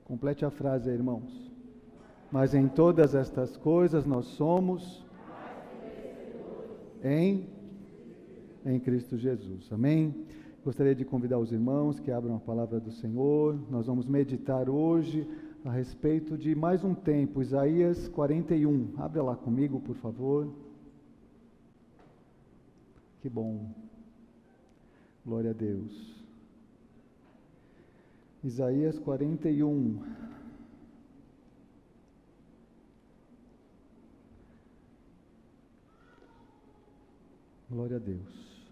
Complete a frase aí, irmãos. Mas em todas estas coisas nós somos em Cristo Jesus. Amém? Gostaria de convidar os irmãos que abram a palavra do Senhor. Nós vamos meditar hoje a respeito de mais um tempo, Isaías 41. Abra lá comigo, por favor. Que bom. Glória a Deus. Isaías 41. Glória a Deus.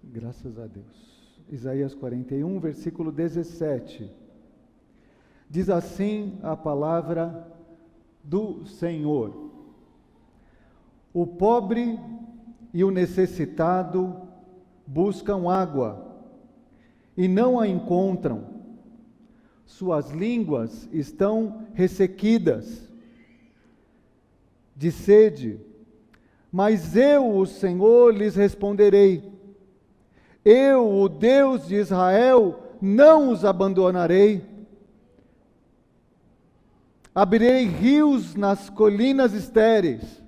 Graças a Deus. Isaías 41, versículo 17. Diz assim a palavra do Senhor: o pobre e o necessitado buscam água e não a encontram. Suas línguas estão ressequidas de sede, mas eu, o Senhor, lhes responderei. Eu, o Deus de Israel, não os abandonarei. Abrirei rios nas colinas estéreis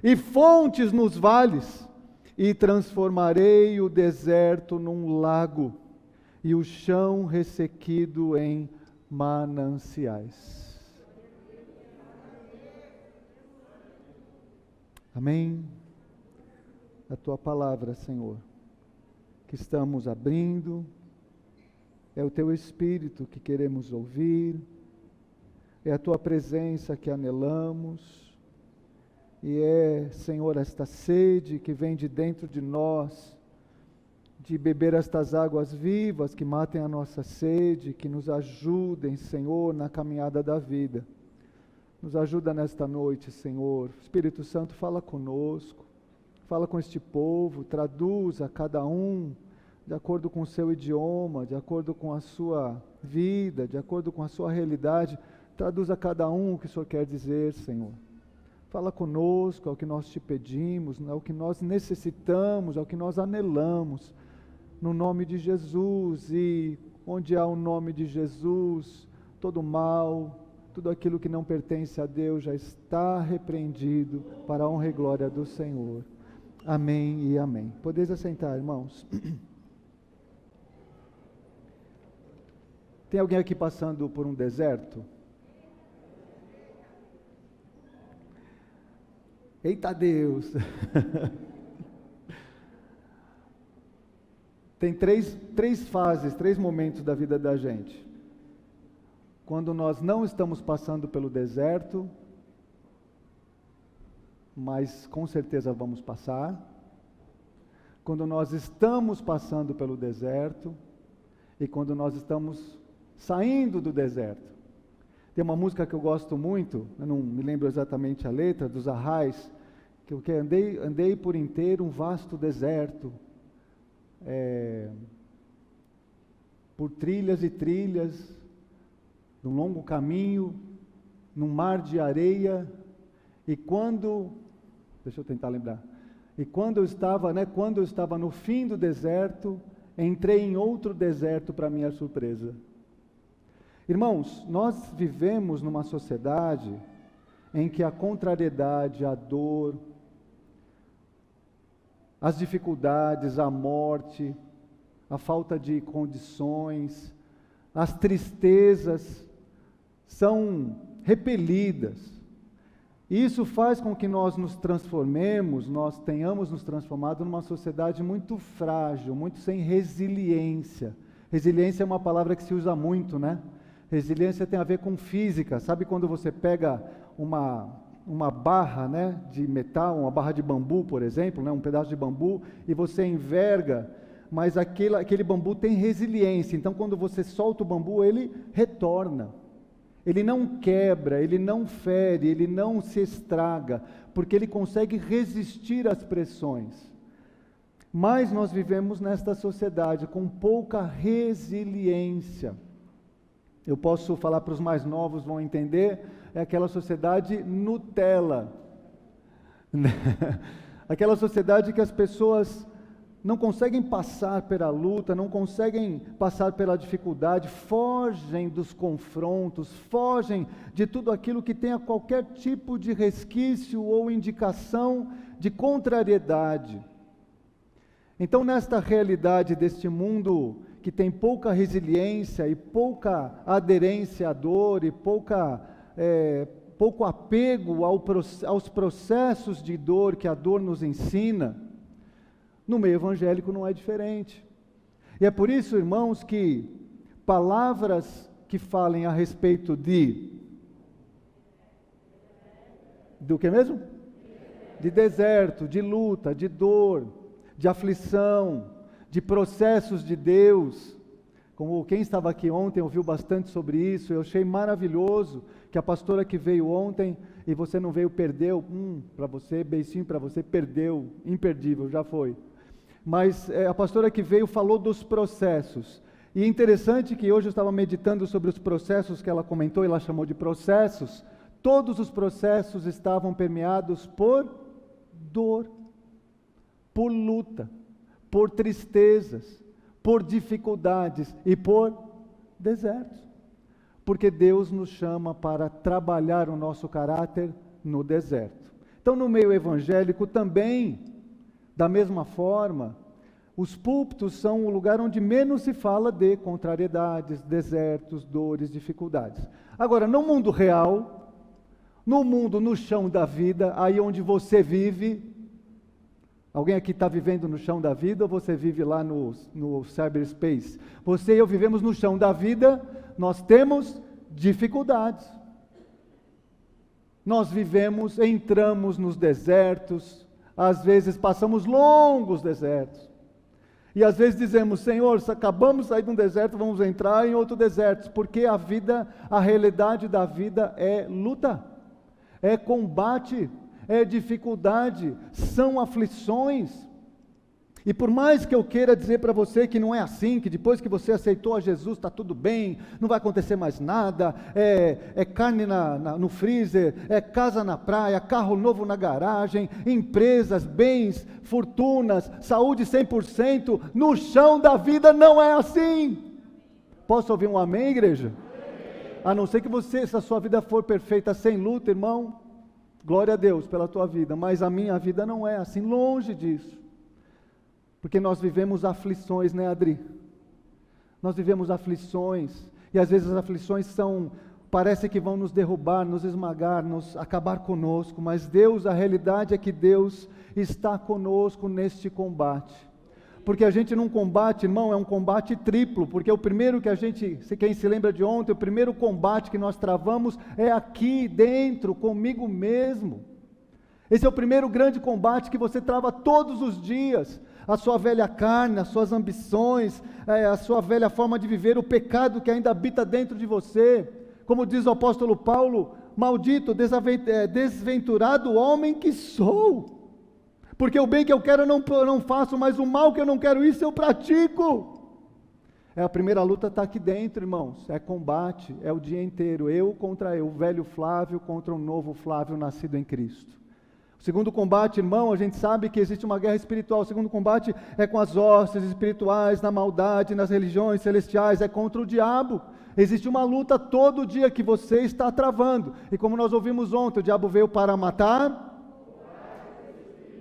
e fontes nos vales, e transformarei o deserto num lago e o chão ressequido em mananciais. Amém? A tua palavra, Senhor, que estamos abrindo, é o teu Espírito que queremos ouvir, é a tua presença que anelamos, e é, Senhor, esta sede que vem de dentro de nós, de beber estas águas vivas que matem a nossa sede, que nos ajudem, Senhor, na caminhada da vida. Nos ajuda nesta noite, Senhor. Espírito Santo, fala conosco, fala com este povo, traduz a cada um de acordo com o seu idioma, de acordo com a sua vida, de acordo com a sua realidade. Traduz a cada um o que o Senhor quer dizer, Senhor. Fala conosco, é o que nós te pedimos, é o que nós necessitamos, é o que nós anelamos, no nome de Jesus. E onde há o nome de Jesus, todo mal, tudo aquilo que não pertence a Deus já está repreendido para a honra e glória do Senhor. Amém e amém. Podeis assentar, irmãos. Tem alguém aqui passando por um deserto? Eita Deus! Tem três fases, 3 momentos da vida da gente. Quando nós não estamos passando pelo deserto, mas com certeza vamos passar. Quando nós estamos passando pelo deserto e quando nós estamos saindo do deserto. Tem uma música que eu gosto muito, eu não me lembro exatamente a letra, dos Arrais, que eu andei por inteiro um vasto deserto, por trilhas e trilhas, num longo caminho, num mar de areia, e deixa eu tentar lembrar, e quando eu estava no fim do deserto, entrei em outro deserto para minha surpresa. Irmãos, nós vivemos numa sociedade em que a contrariedade, a dor, as dificuldades, a morte, a falta de condições, as tristezas são repelidas. Isso faz com que nós tenhamos nos transformado numa sociedade muito frágil, muito sem resiliência. Resiliência é uma palavra que se usa muito, né? Resiliência tem a ver com física. Sabe quando você pega uma barra, né, de metal, uma barra de bambu, por exemplo, né, um pedaço de bambu, e você enverga, mas aquele bambu tem resiliência. Então, quando você solta o bambu, ele retorna. Ele não quebra, ele não fere, ele não se estraga, porque ele consegue resistir às pressões. Mas nós vivemos nesta sociedade com pouca resiliência. Eu posso falar para os mais novos, vão entender, é aquela sociedade Nutella. Aquela sociedade que as pessoas não conseguem passar pela luta, não conseguem passar pela dificuldade, fogem dos confrontos, fogem de tudo aquilo que tenha qualquer tipo de resquício ou indicação de contrariedade. Então, nesta realidade deste mundo que tem pouca resiliência e pouca aderência à dor e pouco apego aos processos de dor que a dor nos ensina, no meio evangélico não é diferente. E é por isso, irmãos, que palavras que falem a respeito do que mesmo? De deserto, de luta, de dor, de aflição, de processos de Deus. Como quem estava aqui ontem ouviu bastante sobre isso, eu achei maravilhoso que a pastora que veio ontem, e você não veio, perdeu, para você, beicinho para você, perdeu, imperdível, já foi. Mas a pastora que veio falou dos processos. E é interessante que hoje eu estava meditando sobre os processos que ela comentou, ela chamou de processos. Todos os processos estavam permeados por dor, por luta, por tristezas, por dificuldades e por desertos. Porque Deus nos chama para trabalhar o nosso caráter no deserto. Então, no meio evangélico também, da mesma forma, os púlpitos são o lugar onde menos se fala de contrariedades, desertos, dores, dificuldades. Agora, no mundo real, no mundo, no chão da vida, aí onde você vive, alguém aqui está vivendo no chão da vida ou você vive lá no cyberspace? Você e eu vivemos no chão da vida, nós temos dificuldades. Nós entramos nos desertos, às vezes passamos longos desertos. E às vezes dizemos, Senhor, acabamos de sair de um deserto, vamos entrar em outro deserto, porque a realidade da vida é luta, é combate, é dificuldade, são aflições. E por mais que eu queira dizer para você que não é assim, que depois que você aceitou a Jesus está tudo bem, não vai acontecer mais nada, é carne no freezer, é casa na praia, carro novo na garagem, empresas, bens, fortunas, saúde 100%, no chão da vida não é assim. Posso ouvir um amém, igreja? A não ser que se a sua vida for perfeita sem luta, irmão, glória a Deus pela tua vida, mas a minha vida não é assim, longe disso. Porque nós vivemos aflições, né, Adri? Nós vivemos aflições, e às vezes as aflições parece que vão nos derrubar, nos esmagar, acabar conosco, mas a realidade é que Deus está conosco neste combate. Porque a gente não combate, irmão, é um combate triplo, porque o primeiro quem se lembra de ontem, o primeiro combate que nós travamos é aqui dentro, comigo mesmo. Esse é o primeiro grande combate que você trava todos os dias. A sua velha carne, as suas ambições, a sua velha forma de viver, o pecado que ainda habita dentro de você. Como diz o apóstolo Paulo, maldito, desventurado homem que sou. Porque o bem que eu quero eu não faço, mas o mal que eu não quero, isso eu pratico. A primeira luta está aqui dentro, irmãos, é combate, é o dia inteiro, eu contra eu, o velho Flávio contra o novo Flávio nascido em Cristo. O segundo combate, irmão, a gente sabe que existe uma guerra espiritual. O segundo combate é com as hostes espirituais, na maldade, nas religiões celestiais, é contra o diabo. Existe uma luta todo dia que você está travando. E como nós ouvimos ontem, o diabo veio para matar.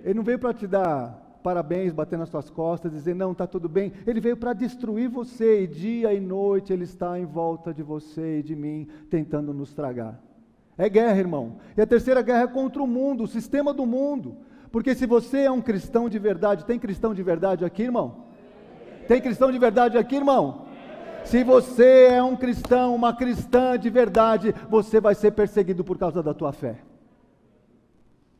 Ele não veio para te dar parabéns, bater nas suas costas, dizer não, está tudo bem. Ele veio para destruir você, e dia e noite ele está em volta de você e de mim, tentando nos tragar. É guerra, irmão. E a terceira guerra é contra o mundo, o sistema do mundo. Porque se você é um cristão de verdade, tem cristão de verdade aqui, irmão? Tem cristão de verdade aqui, irmão? Se você é um cristão, uma cristã de verdade, você vai ser perseguido por causa da tua fé.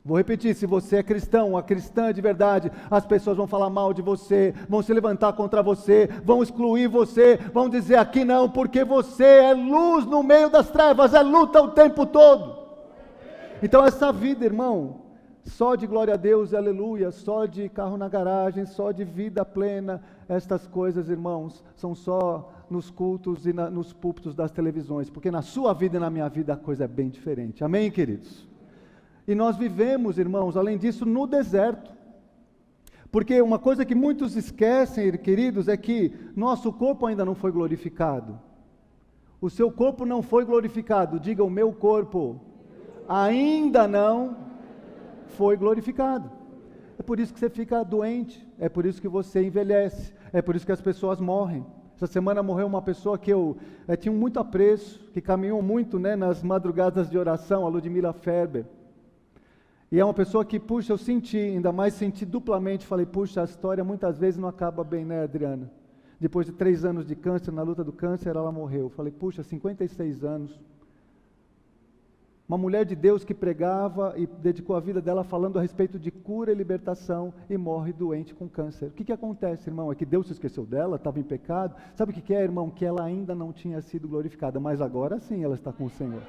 Vou repetir, se você é cristão, uma cristã de verdade, as pessoas vão falar mal de você, vão se levantar contra você, vão excluir você, vão dizer aqui não, porque você é luz no meio das trevas, é luta o tempo todo. Então essa vida, irmão, só de glória a Deus, aleluia, só de carro na garagem, só de vida plena, estas coisas, irmãos, são só nos cultos e nos púlpitos das televisões, porque na sua vida e na minha vida a coisa é bem diferente. Amém, queridos? E nós vivemos, irmãos, além disso, no deserto. Porque uma coisa que muitos esquecem, queridos, é que nosso corpo ainda não foi glorificado. O seu corpo não foi glorificado. Diga, o meu corpo ainda não foi glorificado. É por isso que você fica doente, é por isso que você envelhece, é por isso que as pessoas morrem. Essa semana morreu uma pessoa que eu tinha muito apreço, que caminhou muito, nas madrugadas de oração, a Ludmila Ferber. E é uma pessoa que, puxa, eu senti, ainda mais senti duplamente, falei, puxa, a história muitas vezes não acaba bem, né, Adriana? Depois de 3 anos de câncer, na luta do câncer, ela morreu. Falei, puxa, 56 anos. Uma mulher de Deus que pregava e dedicou a vida dela falando a respeito de cura e libertação e morre doente com câncer. O que acontece, irmão? É que Deus se esqueceu dela, estava em pecado. Sabe o que é, irmão? Que ela ainda não tinha sido glorificada, mas agora sim ela está com o Senhor.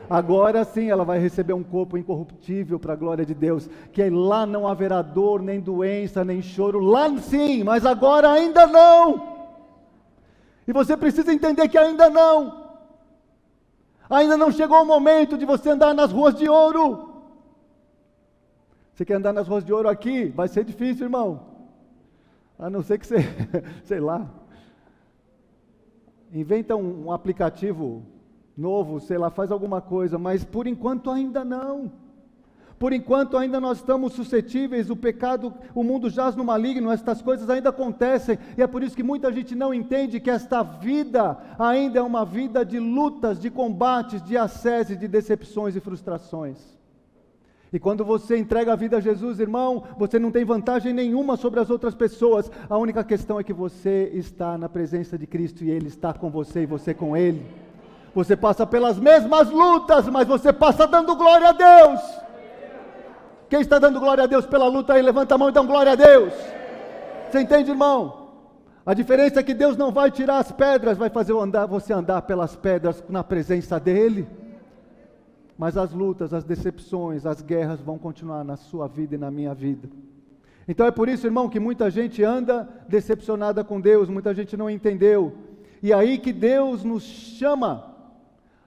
Agora sim ela vai receber um corpo incorruptível para a glória de Deus, que lá não haverá dor, nem doença, nem choro, lá sim, mas agora ainda não. E você precisa entender que ainda não. Ainda não chegou o momento de você andar nas ruas de ouro. Você quer andar nas ruas de ouro aqui? Vai ser difícil, irmão. A não ser que você, sei lá, inventa um aplicativo novo, sei lá, faz alguma coisa, mas por enquanto ainda não. Por enquanto ainda nós estamos suscetíveis, o pecado, o mundo jaz no maligno, estas coisas ainda acontecem, e é por isso que muita gente não entende que esta vida ainda é uma vida de lutas, de combates, de asceses, de decepções e frustrações. E quando você entrega a vida a Jesus, irmão, você não tem vantagem nenhuma sobre as outras pessoas, a única questão é que você está na presença de Cristo e Ele está com você e você com Ele. Você passa pelas mesmas lutas, mas você passa dando glória a Deus. Quem está dando glória a Deus pela luta aí, levanta a mão e dá glória a Deus. Você entende, irmão? A diferença é que Deus não vai tirar as pedras, vai fazer você andar pelas pedras na presença dEle. Mas as lutas, as decepções, as guerras vão continuar na sua vida e na minha vida. Então é por isso, irmão, que muita gente anda decepcionada com Deus, muita gente não entendeu. E aí que Deus nos chama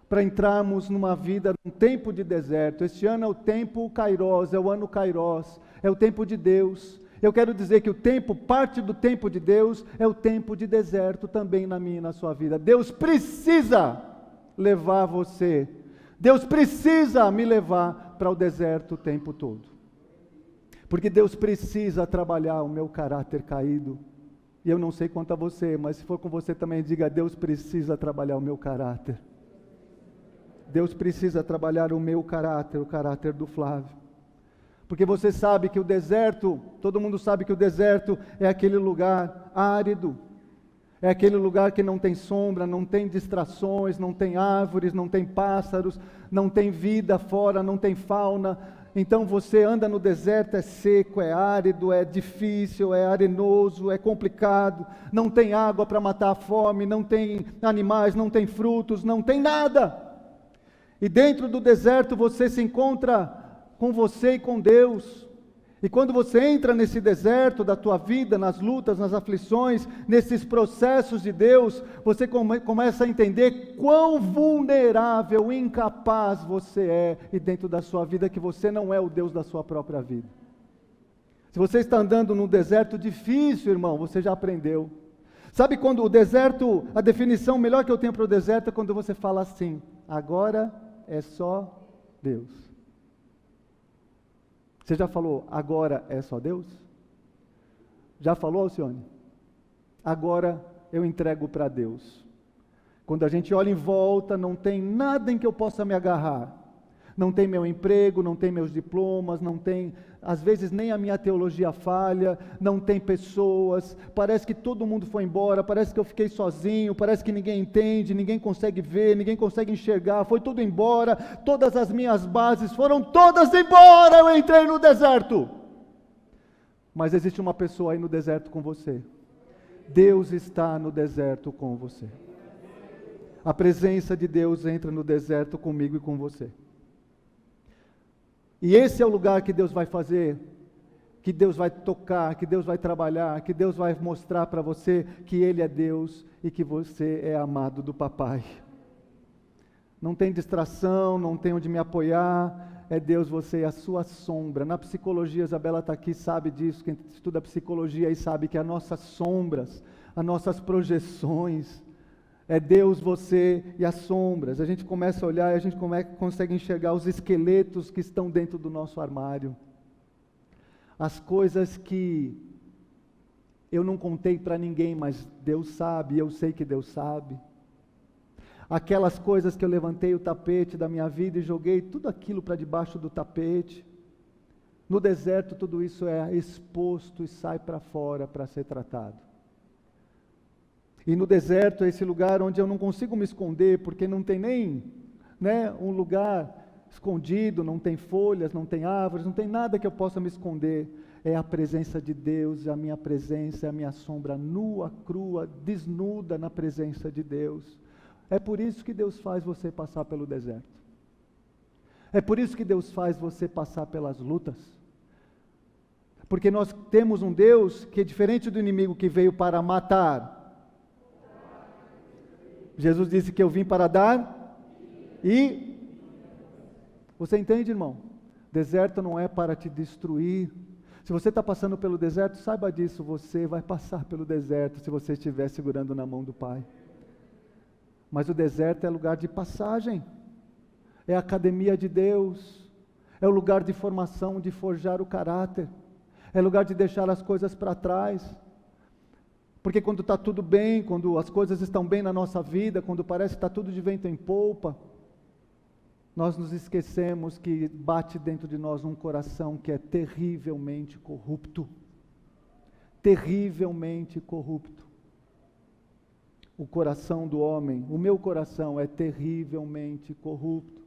para entrarmos numa vida, num tempo de deserto. Este ano é o tempo Kairos, é o ano Kairos, é o tempo de Deus. Eu quero dizer que parte do tempo de Deus é o tempo de deserto também na minha e na sua vida. Deus precisa levar você, Deus precisa me levar para o deserto o tempo todo. Porque Deus precisa trabalhar o meu caráter caído. E eu não sei quanto a você, mas se for com você também, diga, Deus precisa trabalhar o meu caráter. Deus precisa trabalhar o meu caráter, o caráter do Flávio. Porque você sabe que o deserto, todo mundo sabe que o deserto é aquele lugar árido, é aquele lugar que não tem sombra, não tem distrações, não tem árvores, não tem pássaros, não tem vida fora, não tem fauna. Então você anda no deserto, é seco, é árido, é difícil, é arenoso, é complicado, não tem água para matar a fome, não tem animais, não tem frutos, não tem nada. E dentro do deserto você se encontra com você e com Deus. E quando você entra nesse deserto da tua vida, nas lutas, nas aflições, nesses processos de Deus, você começa a entender quão vulnerável, incapaz você é, e dentro da sua vida que você não é o Deus da sua própria vida. Se você está andando num deserto difícil, irmão, você já aprendeu. Sabe quando o deserto, a definição melhor que eu tenho para o deserto é quando você fala assim, agora é só Deus. Você já falou, agora é só Deus? Já falou, Alcione? Agora eu entrego para Deus. Quando a gente olha em volta, não tem nada em que eu possa me agarrar. Não tem meu emprego, não tem meus diplomas, não tem, às vezes nem a minha teologia falha, não tem pessoas, parece que todo mundo foi embora, parece que eu fiquei sozinho, parece que ninguém entende, ninguém consegue ver, ninguém consegue enxergar, foi tudo embora, todas as minhas bases foram todas embora, eu entrei no deserto. Mas existe uma pessoa aí no deserto com você. Deus está no deserto com você. A presença de Deus entra no deserto comigo e com você. E esse é o lugar que Deus vai fazer, que Deus vai tocar, que Deus vai trabalhar, que Deus vai mostrar para você que Ele é Deus e que você é amado do papai. Não tem distração, não tem onde me apoiar, é Deus, você é a sua sombra. Na psicologia, a Isabela está aqui, sabe disso, quem estuda psicologia aí sabe que as nossas sombras, as nossas projeções, é Deus, você e as sombras. A gente começa a olhar e a gente consegue enxergar os esqueletos que estão dentro do nosso armário. As coisas que eu não contei para ninguém, mas Deus sabe, eu sei que Deus sabe. Aquelas coisas que eu levantei o tapete da minha vida e joguei tudo aquilo para debaixo do tapete. No deserto tudo isso é exposto e sai para fora para ser tratado. E no deserto é esse lugar onde eu não consigo me esconder, porque não tem nem, um lugar escondido, não tem folhas, não tem árvores, não tem nada que eu possa me esconder. É a presença de Deus, a minha presença, é a minha sombra nua, crua, desnuda na presença de Deus. É por isso que Deus faz você passar pelo deserto. É por isso que Deus faz você passar pelas lutas. Porque nós temos um Deus que é diferente do inimigo que veio para matar. Jesus disse que eu vim para dar e... Você entende, irmão? Deserto não é para te destruir. Se você está passando pelo deserto, saiba disso, você vai passar pelo deserto se você estiver segurando na mão do Pai. Mas o deserto é lugar de passagem, é a academia de Deus, é o lugar de formação, de forjar o caráter, é lugar de deixar as coisas para trás. Porque quando está tudo bem, quando as coisas estão bem na nossa vida, quando parece que está tudo de vento em polpa, nós nos esquecemos que bate dentro de nós um coração que é terrivelmente corrupto. Terrivelmente corrupto. O coração do homem, o meu coração é terrivelmente corrupto.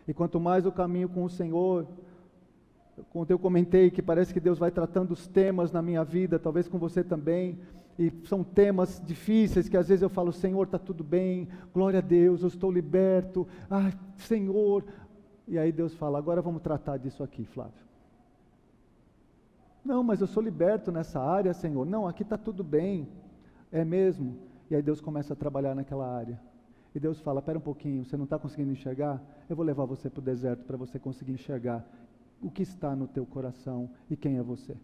E quanto mais eu caminho com o Senhor, quando eu comentei que parece que Deus vai tratando os temas na minha vida, talvez com você também, e são temas difíceis que às vezes eu falo, Senhor, está tudo bem, glória a Deus, eu estou liberto, ai, Senhor, e aí Deus fala, agora vamos tratar disso aqui, Flávio. Não, mas eu sou liberto nessa área, Senhor. Não, aqui está tudo bem, é mesmo. E aí Deus começa a trabalhar naquela área. E Deus fala, espera um pouquinho, você não está conseguindo enxergar? Eu vou levar você para o deserto para você conseguir enxergar o que está no teu coração e quem é você.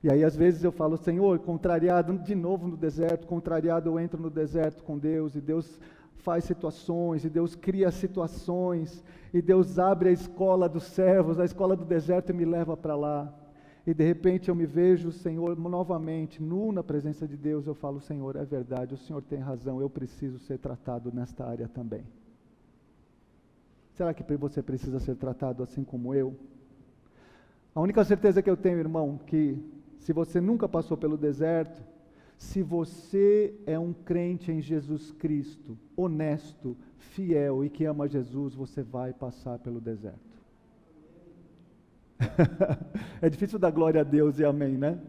E aí às vezes eu falo, Senhor, contrariado, de novo no deserto, contrariado eu entro no deserto com Deus, e Deus faz situações, e Deus cria situações, e Deus abre a escola dos servos, a escola do deserto e me leva para lá. E de repente eu me vejo, Senhor, novamente, nu na presença de Deus, eu falo, Senhor, é verdade, o Senhor tem razão, eu preciso ser tratado nesta área também. Será que você precisa ser tratado assim como eu? A única certeza que eu tenho, irmão, que se você nunca passou pelo deserto, se você é um crente em Jesus Cristo, honesto, fiel e que ama Jesus, você vai passar pelo deserto. É difícil dar glória a Deus e amém, né?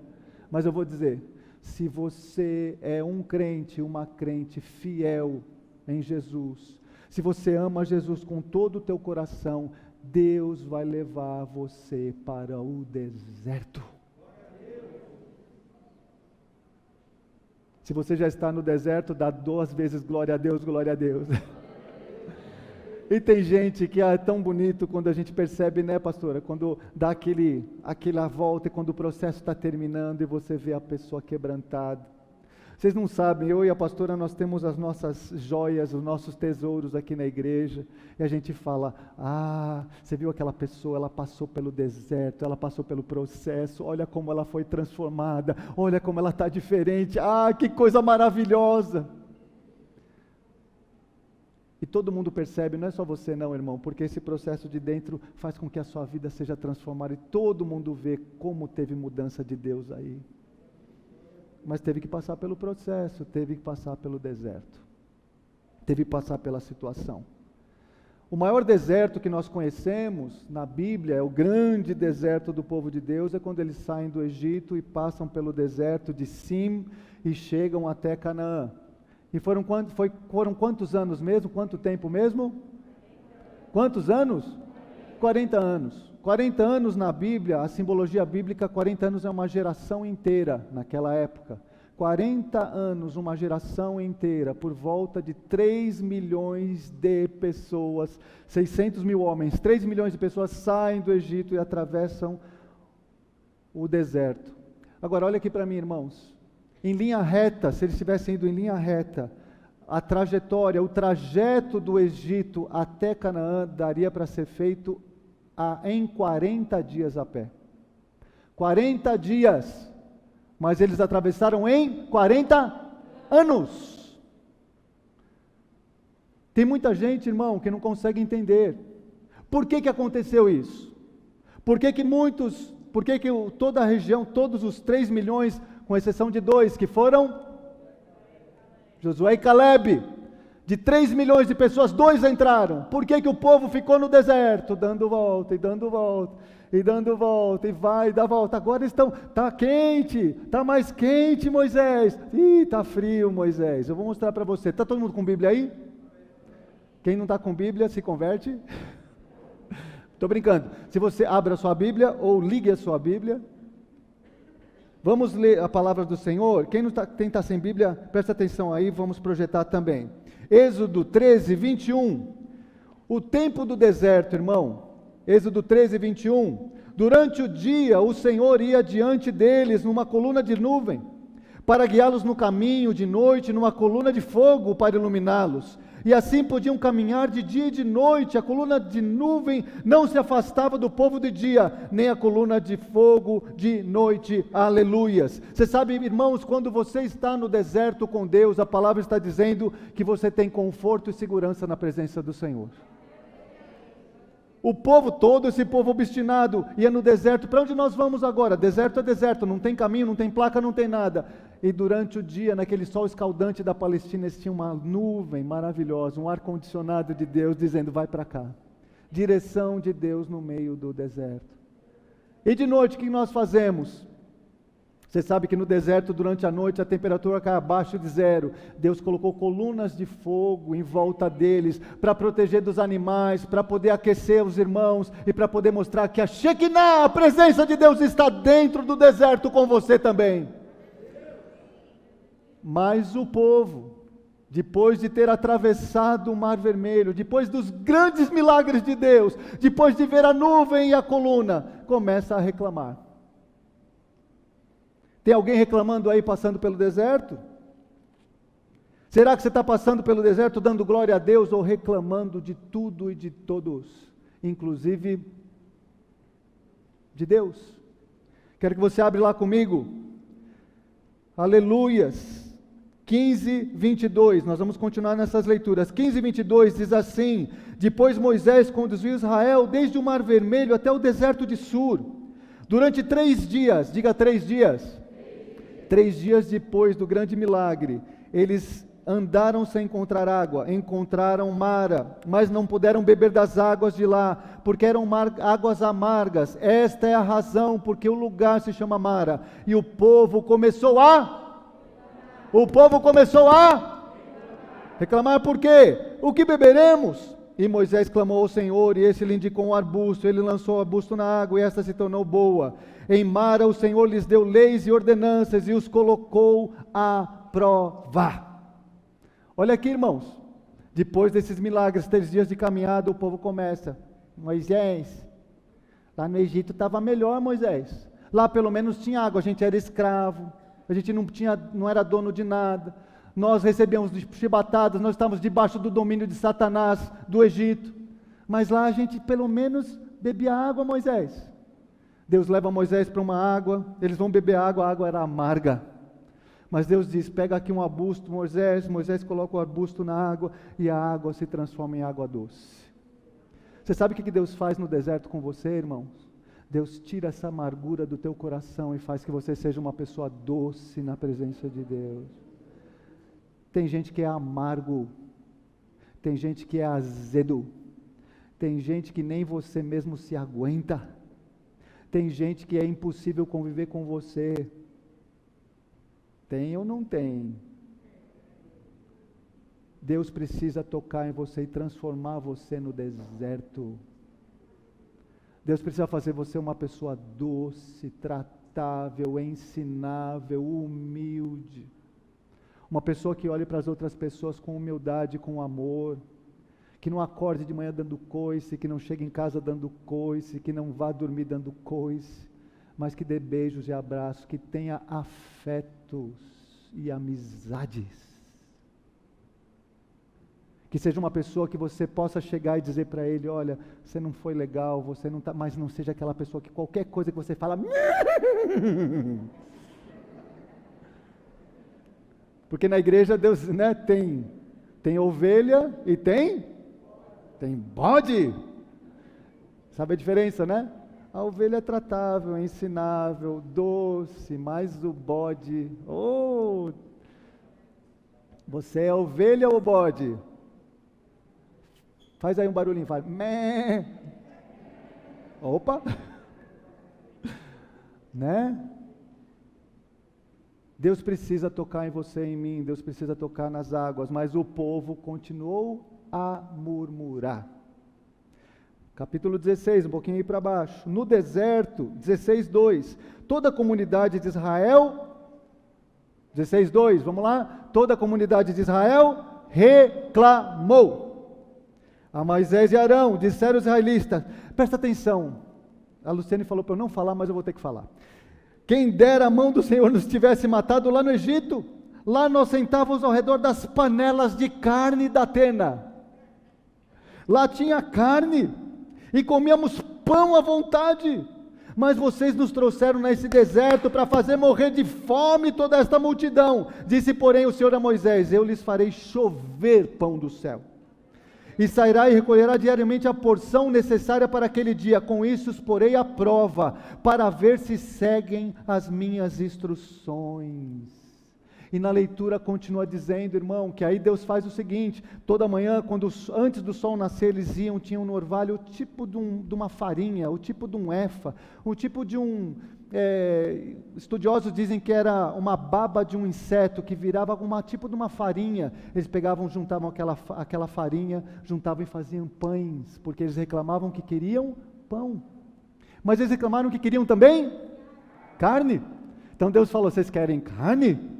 Mas eu vou dizer, se você é um crente, uma crente fiel em Jesus, se você ama Jesus com todo o teu coração, Deus vai levar você para o deserto. Se você já está no deserto, dá 2 vezes glória a Deus, glória a Deus. E tem gente que é tão bonito quando a gente percebe, né, pastora? Quando dá aquela volta e quando o processo está terminando e você vê a pessoa quebrantada. Vocês não sabem, eu e a pastora, nós temos as nossas joias, os nossos tesouros aqui na igreja, e a gente fala, você viu aquela pessoa, ela passou pelo deserto, ela passou pelo processo, olha como ela foi transformada, olha como ela está diferente, que coisa maravilhosa. E todo mundo percebe, não é só você não, irmão, porque esse processo de dentro faz com que a sua vida seja transformada, e todo mundo vê como teve mudança de Deus aí. Mas teve que passar pelo processo, teve que passar pelo deserto, teve que passar pela situação. O maior deserto que nós conhecemos na Bíblia, é o grande deserto do povo de Deus, é quando eles saem do Egito e passam pelo deserto de Sim e chegam até Canaã. E foram quantos anos mesmo? Quanto tempo mesmo? Quantos anos? 40 anos. 40 anos na Bíblia, a simbologia bíblica, 40 anos é uma geração inteira naquela época. 40 anos, uma geração inteira, por volta de 3 milhões de pessoas, 600 mil homens, 3 milhões de pessoas saem do Egito e atravessam o deserto. Agora, olha aqui para mim, irmãos. Em linha reta, se eles tivessem ido em linha reta, a trajetória, o trajeto do Egito até Canaã daria para ser feito em 40 dias a pé. 40 dias, mas eles atravessaram em 40 anos. Tem muita gente, irmão, que não consegue entender. Por que aconteceu isso? Por que toda a região, todos os 3 milhões, com exceção de 2, que foram Josué e Caleb, de 3 milhões de pessoas, 2 entraram. Por que o povo ficou no deserto, dando volta, e dando volta, e dando volta, e vai, e dá volta? Agora está quente, está mais quente, Moisés. Ih, está frio, Moisés. Eu vou mostrar para você. Está todo mundo com Bíblia aí? Quem não está com Bíblia, se converte. Estou brincando. Se você abre a sua Bíblia, ou ligue a sua Bíblia, vamos ler a palavra do Senhor. Quem está sem Bíblia, presta atenção aí, vamos projetar também. Êxodo 13, 21. O tempo do deserto, irmão. Êxodo 13, 21. Durante o dia, o Senhor ia diante deles numa coluna de nuvem, para guiá-los no caminho, de noite, numa coluna de fogo para iluminá-los. E assim podiam caminhar de dia e de noite. A coluna de nuvem não se afastava do povo de dia, nem a coluna de fogo de noite. Aleluias. Você sabe, irmãos, quando você está no deserto com Deus, a palavra está dizendo que você tem conforto e segurança na presença do Senhor. O povo todo, esse povo obstinado, ia no deserto. Para onde nós vamos agora? Deserto é deserto, não tem caminho, não tem placa, não tem nada. E durante o dia, naquele sol escaldante da Palestina, eles tinham uma nuvem maravilhosa, um ar-condicionado de Deus dizendo, vai para cá. Direção de Deus no meio do deserto. E de noite, o que nós fazemos? Você sabe que no deserto, durante a noite, a temperatura cai abaixo de 0. Deus colocou colunas de fogo em volta deles, para proteger dos animais, para poder aquecer os irmãos, e para poder mostrar que a Shekinah, a presença de Deus, está dentro do deserto com você também. Mas o povo, depois de ter atravessado o Mar Vermelho, depois dos grandes milagres de Deus, depois de ver a nuvem e a coluna, começa a reclamar. Tem alguém reclamando aí, passando pelo deserto? Será que você está passando pelo deserto dando glória a Deus ou reclamando de tudo e de todos, inclusive de Deus? Quero que você abra lá comigo. Aleluias. 15, 22, nós vamos continuar nessas leituras. 15, 22 diz assim: depois Moisés conduziu Israel desde o Mar Vermelho até o deserto de Sur, durante 3 dias, diga 3 dias. 3 dias depois do grande milagre, eles andaram sem encontrar água, encontraram Mara, mas não puderam beber das águas de lá, porque eram águas amargas. Esta é a razão porque o lugar se chama Mara. E o povo começou a reclamar. Por quê? O que beberemos? E Moisés clamou ao Senhor, e esse lhe indicou um arbusto. Ele lançou o arbusto na água, e esta se tornou boa. Em Mara o Senhor lhes deu leis e ordenanças, e os colocou a prova. Olha aqui, irmãos, depois desses milagres, 3 dias de caminhada, o povo começa: Moisés, lá no Egito estava melhor, Moisés. Lá pelo menos tinha água, a gente era escravo, a gente não era dono de nada, nós recebíamos chibatadas, nós estávamos debaixo do domínio de Satanás, do Egito, mas lá a gente pelo menos bebia água, Moisés. Deus leva Moisés para uma água, eles vão beber água, a água era amarga, mas Deus diz: pega aqui um arbusto, Moisés coloca o arbusto na água, e a água se transforma em água doce. Você sabe o que Deus faz no deserto com você, irmãos? Deus tira essa amargura do teu coração e faz que você seja uma pessoa doce na presença de Deus. Tem gente que é amargo, tem gente que é azedo, tem gente que nem você mesmo se aguenta, tem gente que é impossível conviver com você. Tem ou não tem? Deus precisa tocar em você e transformar você no deserto. Deus precisa fazer você uma pessoa doce, tratável, ensinável, humilde. Uma pessoa que olhe para as outras pessoas com humildade, com amor. Que não acorde de manhã dando coice, que não chegue em casa dando coice, que não vá dormir dando coice, mas que dê beijos e abraços, que tenha afetos e amizades. Que seja uma pessoa que você possa chegar e dizer para ele, olha, você não foi legal, você não tá, mas não seja aquela pessoa que qualquer coisa que você fala, porque na igreja Deus, né, tem ovelha e tem bode. Sabe a diferença, né? A ovelha é tratável, é ensinável, doce, mas o bode, você é ovelha ou bode? Faz aí um barulhinho, faz. Mé. Opa! Né? Deus precisa tocar em você e em mim, Deus precisa tocar nas águas, mas o povo continuou a murmurar. Capítulo 16, um pouquinho aí para baixo. No deserto, 16:2, toda a comunidade de Israel, 16:2, vamos lá? Toda a comunidade de Israel reclamou. A Moisés e Arão disseram os israelitas, presta atenção, a Luciane falou para eu não falar, mas eu vou ter que falar. Quem dera a mão do Senhor nos tivesse matado lá no Egito, lá nós sentávamos ao redor das panelas de carne da tenda, lá tinha carne, e comíamos pão à vontade, mas vocês nos trouxeram nesse deserto para fazer morrer de fome toda esta multidão. Disse porém o Senhor a Moisés, eu lhes farei chover pão do céu, e sairá e recolherá diariamente a porção necessária para aquele dia, com isso os porei à prova, para ver se seguem as minhas instruções. E na leitura continua dizendo, irmão, que aí Deus faz o seguinte, toda manhã, antes do sol nascer, eles tinham no orvalho o tipo de uma farinha, o tipo de um efa, o tipo de estudiosos dizem que era uma baba de um inseto, que virava tipo de uma farinha. Eles pegavam, juntavam aquela farinha, juntavam e faziam pães, porque eles reclamavam que queriam pão. Mas eles reclamaram que queriam também carne. Então Deus falou, vocês querem carne?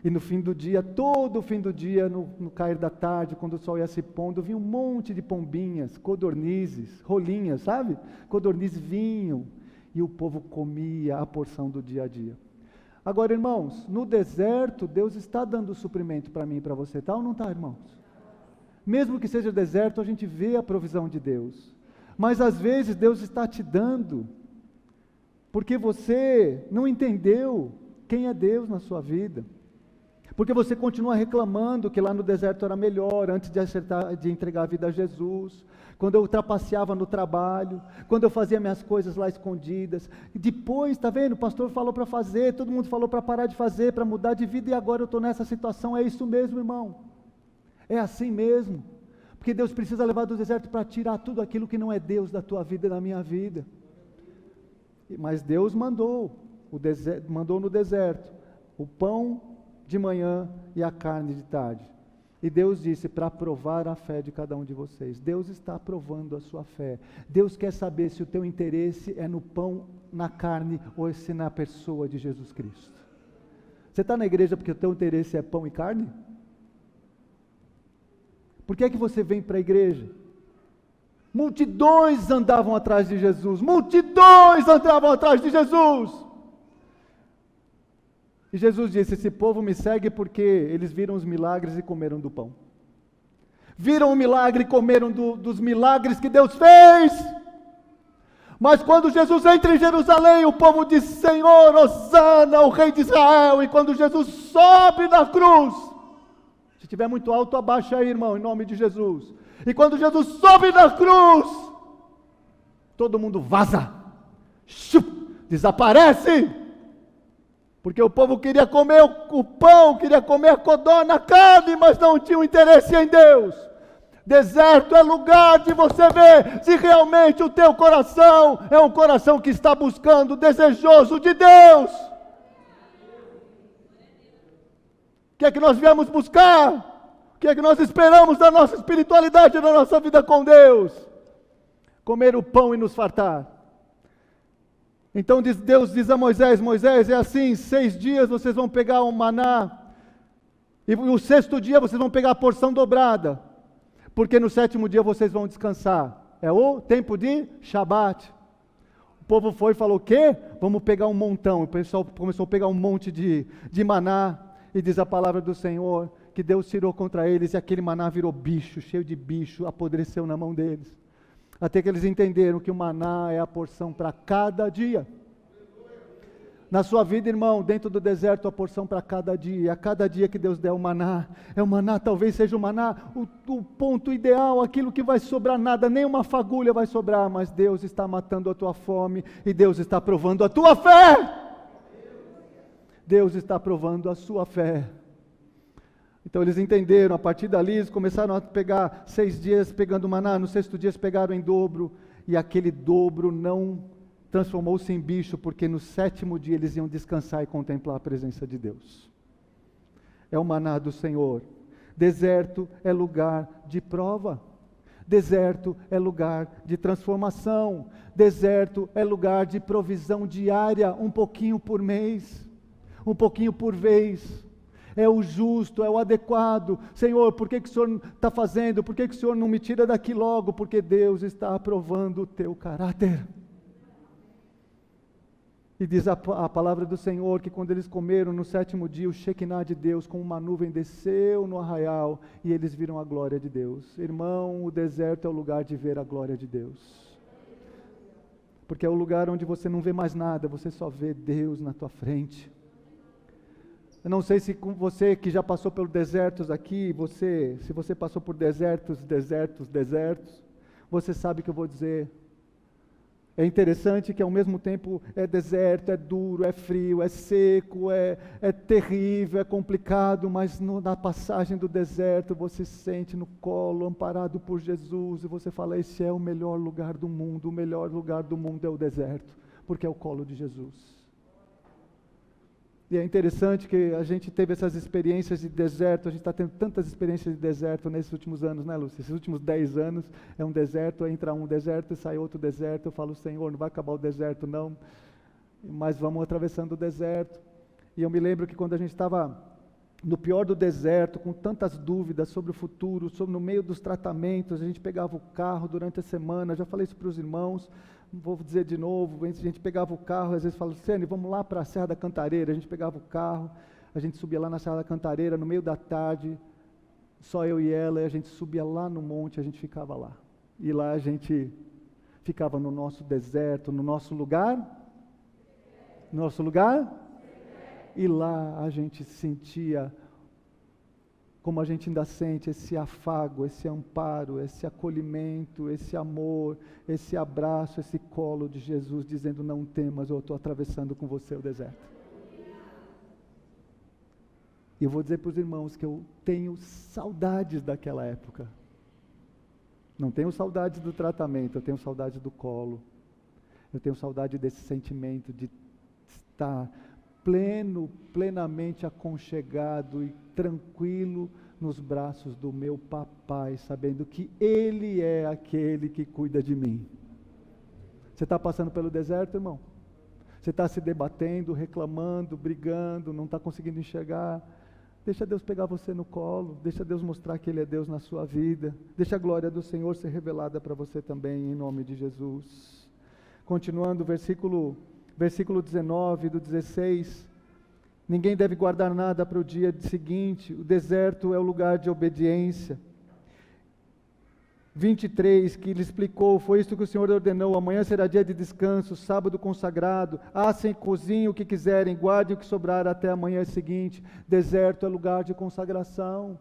E no fim do dia, todo o fim do dia, no cair da tarde, quando o sol ia se pondo, vinha um monte de pombinhas, codornizes, rolinhas, sabe? Codornizes vinham, e o povo comia a porção do dia a dia. Agora, irmãos, no deserto, Deus está dando suprimento para mim e para você, tá ou não está, irmãos? Mesmo que seja deserto, a gente vê a provisão de Deus. Mas às vezes Deus está te dando, porque você não entendeu quem é Deus na sua vida. Porque você continua reclamando que lá no deserto era melhor, antes de entregar a vida a Jesus, quando eu trapaceava no trabalho, quando eu fazia minhas coisas lá escondidas, e depois, está vendo, o pastor falou para fazer, todo mundo falou para parar de fazer, para mudar de vida, e agora eu estou nessa situação. É isso mesmo, irmão, é assim mesmo, porque Deus precisa levar do deserto para tirar tudo aquilo que não é Deus da tua vida e da minha vida. Mas Deus mandou no deserto o pão de manhã e a carne de tarde. E Deus disse, para provar a fé de cada um de vocês. Deus está provando a sua fé. Deus quer saber se o teu interesse é no pão, na carne, ou se é na pessoa de Jesus Cristo. Você está na igreja porque o teu interesse é pão e carne? Por que é que você vem para a igreja? Multidões andavam atrás de Jesus. Multidões andavam atrás de Jesus. E Jesus disse, esse povo me segue porque eles viram os milagres e comeram do pão. Viram o milagre e comeram dos milagres que Deus fez. Mas quando Jesus entra em Jerusalém, o povo diz, Senhor, Hosana, o Rei de Israel. E quando Jesus sobe na cruz, se estiver muito alto, abaixa aí, irmão, em nome de Jesus. E quando Jesus sobe na cruz, todo mundo vaza, desaparece. Porque o povo queria comer o pão, queria comer a codorna, a carne, mas não tinha interesse em Deus. Deserto é lugar de você ver se realmente o teu coração é um coração que está buscando, desejoso de Deus. O que é que nós viemos buscar? O que é que nós esperamos da nossa espiritualidade, da nossa vida com Deus? Comer o pão e nos fartar. Então Deus diz a Moisés: Moisés, é assim, 6 dias vocês vão pegar o maná, e o 6º dia vocês vão pegar a porção dobrada, porque no 7º dia vocês vão descansar. É o tempo de Shabat. O povo foi e falou: o quê? Vamos pegar um montão. O pessoal começou a pegar um monte de maná, e diz a palavra do Senhor, que Deus tirou contra eles, e aquele maná virou bicho, cheio de bicho, apodreceu na mão deles. Até que eles entenderam que o maná é a porção para cada dia. Na sua vida, irmão, dentro do deserto, a porção para cada dia. A cada dia que Deus der o maná, talvez seja o maná, o ponto ideal, aquilo que vai sobrar nada, nem uma fagulha vai sobrar, mas Deus está matando a tua fome, e Deus está provando a tua fé. Deus está provando a sua fé. Então eles entenderam, a partir dali eles começaram a pegar 6 dias pegando maná, no 6º dia eles pegaram em dobro, e aquele dobro não transformou-se em bicho, porque no 7º dia eles iam descansar e contemplar a presença de Deus. É o maná do Senhor. Deserto é lugar de prova. Deserto é lugar de transformação. Deserto é lugar de provisão diária, um pouquinho por mês, um pouquinho por vez. É o justo, é o adequado. Senhor, por que o Senhor está fazendo? Por que o Senhor não me tira daqui logo? Porque Deus está aprovando o teu caráter. E diz a palavra do Senhor que quando eles comeram no 7º dia, o Shekinah de Deus com uma nuvem desceu no arraial, e eles viram a glória de Deus. Irmão, o deserto é o lugar de ver a glória de Deus. Porque é o lugar onde você não vê mais nada, você só vê Deus na tua frente. Eu não sei se com você que já passou pelos desertos aqui, se você passou por desertos, você sabe que eu vou dizer. É interessante que ao mesmo tempo é deserto, é duro, é frio, é seco, é terrível, é complicado, mas na passagem do deserto você se sente no colo, amparado por Jesus, e você fala: esse é o melhor lugar do mundo, o melhor lugar do mundo é o deserto, porque é o colo de Jesus. E é interessante que a gente teve essas experiências de deserto, a gente está tendo tantas experiências de deserto nesses últimos anos, né, Lúcia? Esses últimos 10 anos é um deserto, entra um deserto e sai outro deserto. Eu falo: Senhor, não vai acabar o deserto não, mas vamos atravessando o deserto. E eu me lembro que quando a gente estava no pior do deserto, com tantas dúvidas sobre o futuro, no meio dos tratamentos, a gente pegava o carro durante a semana, já falei isso para os irmãos, vou dizer de novo, a gente pegava o carro, às vezes falava: Luciane, vamos lá para a Serra da Cantareira. A gente pegava o carro, a gente subia lá na Serra da Cantareira, no meio da tarde, só eu e ela, e a gente subia lá no monte, a gente ficava lá. E lá a gente ficava no nosso deserto, no nosso lugar, e lá a gente sentia, como a gente ainda sente, esse afago, esse amparo, esse acolhimento, esse amor, esse abraço, esse colo de Jesus, dizendo: não temas, eu estou atravessando com você o deserto. E eu vou dizer para os irmãos que eu tenho saudades daquela época. Não tenho saudades do tratamento, eu tenho saudade do colo. Eu tenho saudade desse sentimento de estar plenamente aconchegado e tranquilo nos braços do meu papai, sabendo que Ele é aquele que cuida de mim. Você está passando pelo deserto, irmão? Você está se debatendo, reclamando, brigando, não está conseguindo enxergar? Deixa Deus pegar você no colo, deixa Deus mostrar que Ele é Deus na sua vida, deixa a glória do Senhor ser revelada para você também, em nome de Jesus. Continuando, versículo 19 do 16, ninguém deve guardar nada para o dia seguinte, o deserto é o lugar de obediência. 23, que ele explicou: foi isto que o Senhor ordenou, amanhã será dia de descanso, sábado consagrado, assem, cozinhem o que quiserem, guardem o que sobrar até amanhã seguinte. Deserto é lugar de consagração.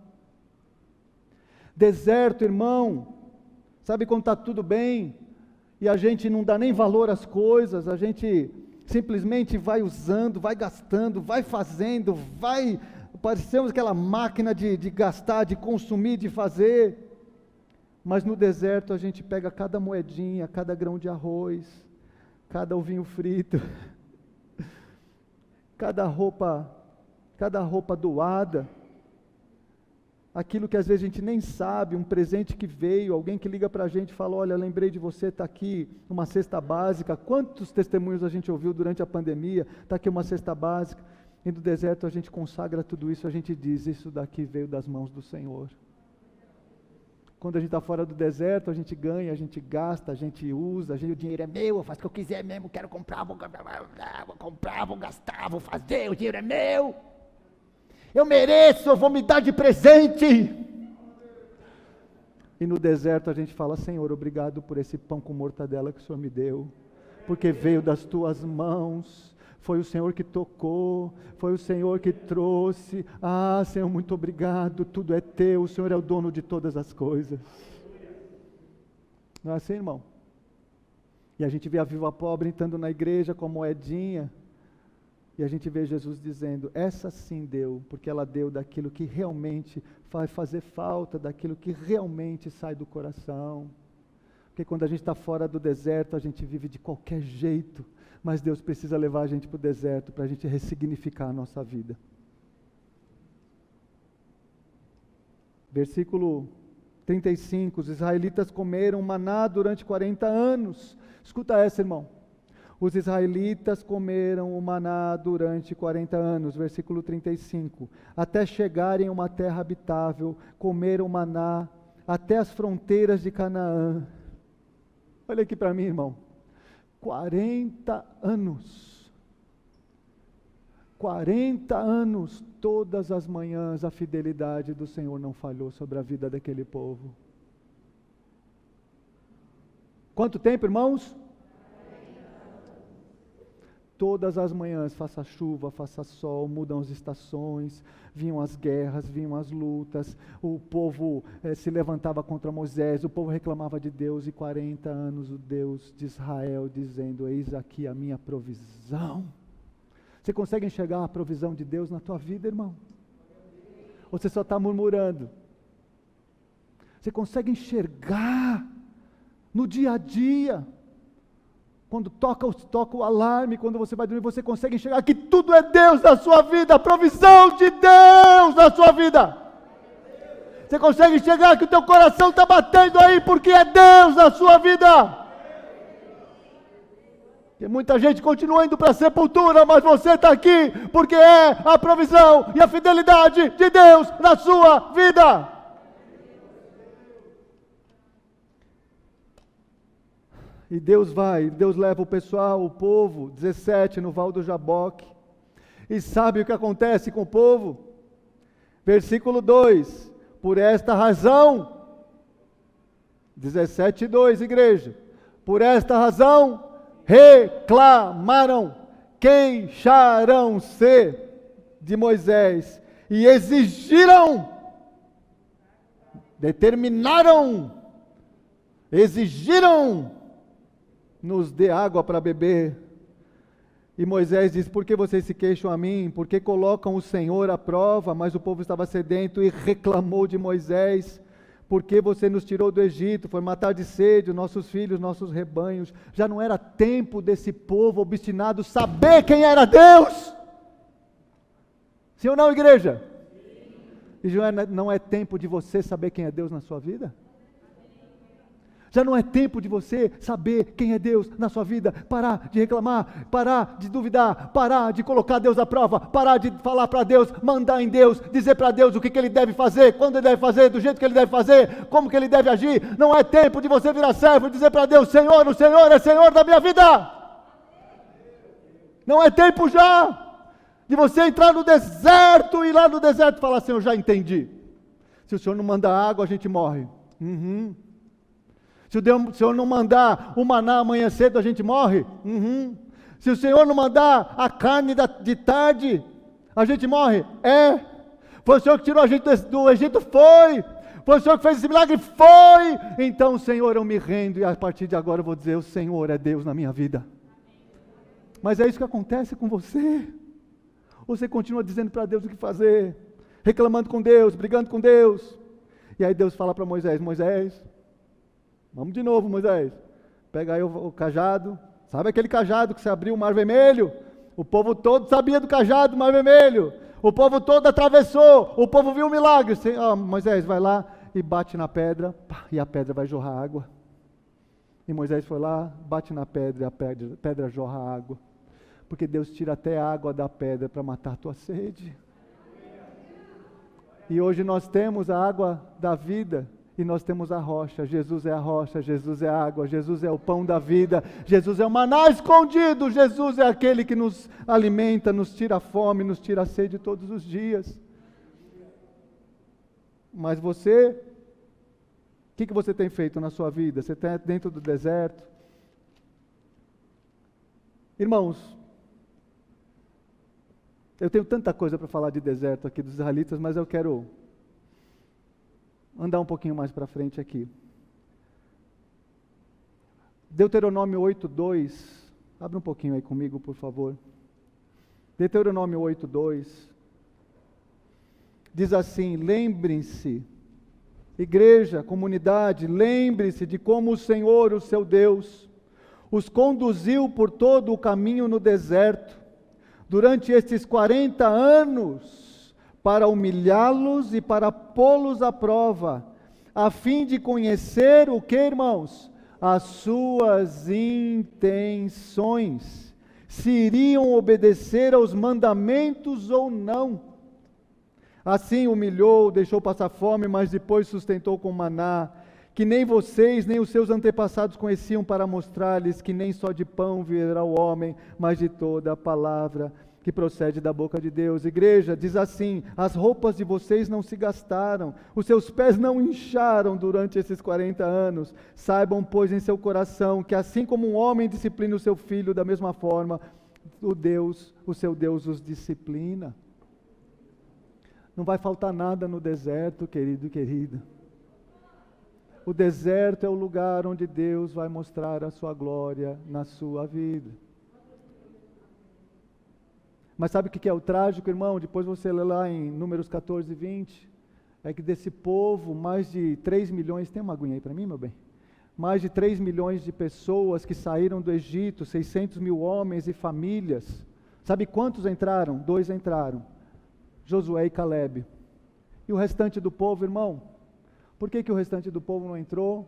Deserto, irmão, sabe quando está tudo bem, e a gente não dá nem valor às coisas, a gente simplesmente vai usando, vai gastando, vai fazendo, parecemos aquela máquina de gastar, de consumir, de fazer. Mas no deserto a gente pega cada moedinha, cada grão de arroz, cada ovinho frito, cada roupa doada, aquilo que às vezes a gente nem sabe, um presente que veio, alguém que liga para a gente e fala, olha, lembrei de você, está aqui uma cesta básica. Quantos testemunhos a gente ouviu durante a pandemia? Está aqui uma cesta básica. E no deserto a gente consagra tudo isso, a gente diz, isso daqui veio das mãos do Senhor. Quando a gente está fora do deserto, a gente ganha, a gente gasta, a gente usa, o dinheiro é meu, eu faço o que eu quiser mesmo, quero comprar, vou comprar, vou gastar, vou fazer, o dinheiro é meu. Eu mereço, eu vou me dar de presente. E no deserto a gente fala, Senhor, obrigado por esse pão com mortadela que o Senhor me deu, porque veio das tuas mãos, foi o Senhor que tocou, foi o Senhor que trouxe. Ah, Senhor, muito obrigado, tudo é teu, o Senhor é o dono de todas as coisas. Não é assim, irmão? E a gente vê a viúva pobre entrando na igreja com a moedinha, e a gente vê Jesus dizendo, essa sim deu, porque ela deu daquilo que realmente vai fazer falta, daquilo que realmente sai do coração. Porque quando a gente está fora do deserto, a gente vive de qualquer jeito, mas Deus precisa levar a gente para o deserto, para a gente ressignificar a nossa vida. Versículo 35, os israelitas comeram maná durante 40 anos. Escuta essa, irmão. Os israelitas comeram o maná durante 40 anos, versículo 35. Até chegarem a uma terra habitável, comeram maná até as fronteiras de Canaã. Olha aqui para mim, irmão. 40 anos. 40 anos, todas as manhãs, a fidelidade do Senhor não falhou sobre a vida daquele povo. Quanto tempo, irmãos? Todas as manhãs, faça chuva, faça sol, mudam as estações, vinham as guerras, vinham as lutas, o povo se levantava contra Moisés, o povo reclamava de Deus, e 40 anos o Deus de Israel dizendo, eis aqui a minha provisão. Você consegue enxergar a provisão de Deus na tua vida, irmão? Ou você só está murmurando? Você consegue enxergar no dia a dia? Quando toca o alarme, quando você vai dormir, você consegue enxergar que tudo é Deus na sua vida, a provisão de Deus na sua vida. Você consegue enxergar que o teu coração está batendo aí, porque é Deus na sua vida. E muita gente continua indo para a sepultura, mas você está aqui, porque é a provisão e a fidelidade de Deus na sua vida. E Deus leva o pessoal, o povo, 17, no Val do Jaboque. E sabe o que acontece com o povo? Versículo 2, por esta razão, 17:2, igreja, por esta razão, reclamaram, queixaram-se de Moisés, e exigiram, exigiram, nos dê água para beber. E Moisés diz, por que vocês se queixam a mim? Por que colocam o Senhor à prova? Mas o povo estava sedento e reclamou de Moisés, por que você nos tirou do Egito? Foi matar de sede nossos filhos, nossos rebanhos. Já não era tempo desse povo obstinado saber quem era Deus? Sim ou não, igreja? E não é tempo de você saber quem é Deus na sua vida? Já não é tempo de você saber quem é Deus na sua vida, parar de reclamar, parar de duvidar, parar de colocar Deus à prova, parar de falar para Deus, mandar em Deus, dizer para Deus o que Ele deve fazer, quando Ele deve fazer, do jeito que Ele deve fazer, como que Ele deve agir. Não é tempo de você virar servo e dizer para Deus, Senhor, o Senhor é Senhor da minha vida. Não é tempo já de você entrar no deserto e ir lá no deserto falar, Senhor, já entendi. Se o Senhor não mandar água, a gente morre. Se o Senhor não mandar o maná amanhã cedo, a gente morre? Se o Senhor não mandar a carne de tarde, a gente morre? Foi o Senhor que tirou a gente do Egito? Foi o Senhor que fez esse milagre? Foi! Então, Senhor, eu me rendo e a partir de agora eu vou dizer, o Senhor é Deus na minha vida. Mas é isso que acontece com você? Você continua dizendo para Deus o que fazer, reclamando com Deus, brigando com Deus. E aí Deus fala para Moisés, vamos de novo, Moisés. Pega aí o cajado. Sabe aquele cajado que você abriu o Mar Vermelho? O povo todo sabia do cajado do Mar Vermelho. O povo todo atravessou, o povo viu o milagre. Moisés vai lá e bate na pedra, e a pedra vai jorrar água. E Moisés foi lá, bate na pedra, e a pedra jorra água. Porque Deus tira até a água da pedra para matar a tua sede. E hoje nós temos a água da vida, e nós temos a rocha. Jesus é a rocha, Jesus é a água, Jesus é o pão da vida, Jesus é o maná escondido, Jesus é aquele que nos alimenta, nos tira a fome, nos tira a sede todos os dias. Mas você, o que você tem feito na sua vida? Você está dentro do deserto? Irmãos, eu tenho tanta coisa para falar de deserto aqui dos israelitas, mas eu quero andar um pouquinho mais para frente aqui. Deuteronômio 8:2, abre um pouquinho aí comigo, por favor. Deuteronômio 8:2, diz assim: lembrem-se, igreja, comunidade, lembre-se de como o Senhor, o seu Deus, os conduziu por todo o caminho no deserto, durante estes 40 anos, para humilhá-los e para pô-los à prova, a fim de conhecer o que, irmãos? As suas intenções, se iriam obedecer aos mandamentos ou não. Assim humilhou, deixou passar fome, mas depois sustentou com maná, que nem vocês, nem os seus antepassados conheciam, para mostrar-lhes que nem só de pão viverá o homem, mas de toda a palavra que procede da boca de Deus. Igreja, diz assim: as roupas de vocês não se gastaram, os seus pés não incharam durante esses 40 anos. Saibam, pois, em seu coração, que assim como um homem disciplina o seu filho, da mesma forma, o seu Deus os disciplina. Não vai faltar nada no deserto, querido e querida. O deserto é o lugar onde Deus vai mostrar a sua glória na sua vida. Mas sabe o que é o trágico, irmão? Depois você lê lá em Números 14 e 20, é que desse povo, mais de 3 milhões, tem uma aguinha aí para mim, meu bem? Mais de 3 milhões de pessoas que saíram do Egito, 600 mil homens e famílias. Sabe quantos entraram? 2 entraram, Josué e Calebe. E o restante do povo, irmão? Por que o restante do povo não entrou?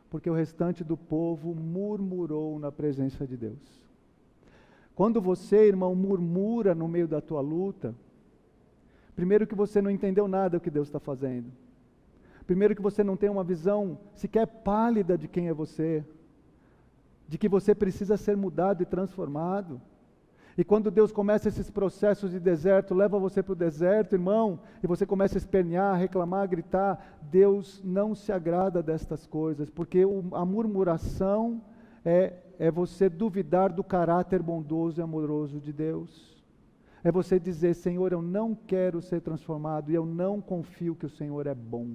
Porque o restante do povo murmurou na presença de Deus. Quando você, irmão, murmura no meio da tua luta, primeiro que você não entendeu nada do que Deus está fazendo. Primeiro que você não tem uma visão sequer pálida de quem é você, de que você precisa ser mudado e transformado. E quando Deus começa esses processos de deserto, leva você para o deserto, irmão, e você começa a espernear, reclamar, gritar, Deus não se agrada destas coisas, porque a murmuração é você duvidar do caráter bondoso e amoroso de Deus. É você dizer: Senhor, eu não quero ser transformado e eu não confio que o Senhor é bom.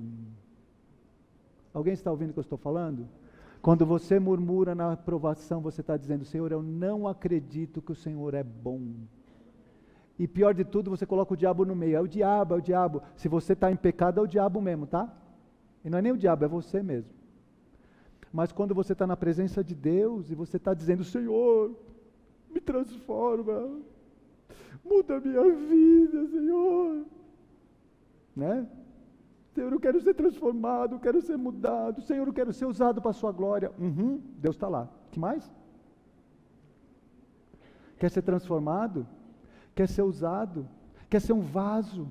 Alguém está ouvindo o que eu estou falando? Quando você murmura na provação, você está dizendo: Senhor, eu não acredito que o Senhor é bom. E pior de tudo, você coloca o diabo no meio. É o diabo, é o diabo. Se você está em pecado, é o diabo mesmo, tá? E não é nem o diabo, é você mesmo. Mas quando você está na presença de Deus e você está dizendo: Senhor, me transforma, muda a minha vida, Senhor, né? Senhor, eu quero ser transformado, eu quero ser mudado, Senhor, eu quero ser usado para a sua glória. Deus está lá. O que mais? Quer ser transformado? Quer ser usado? Quer ser um vaso?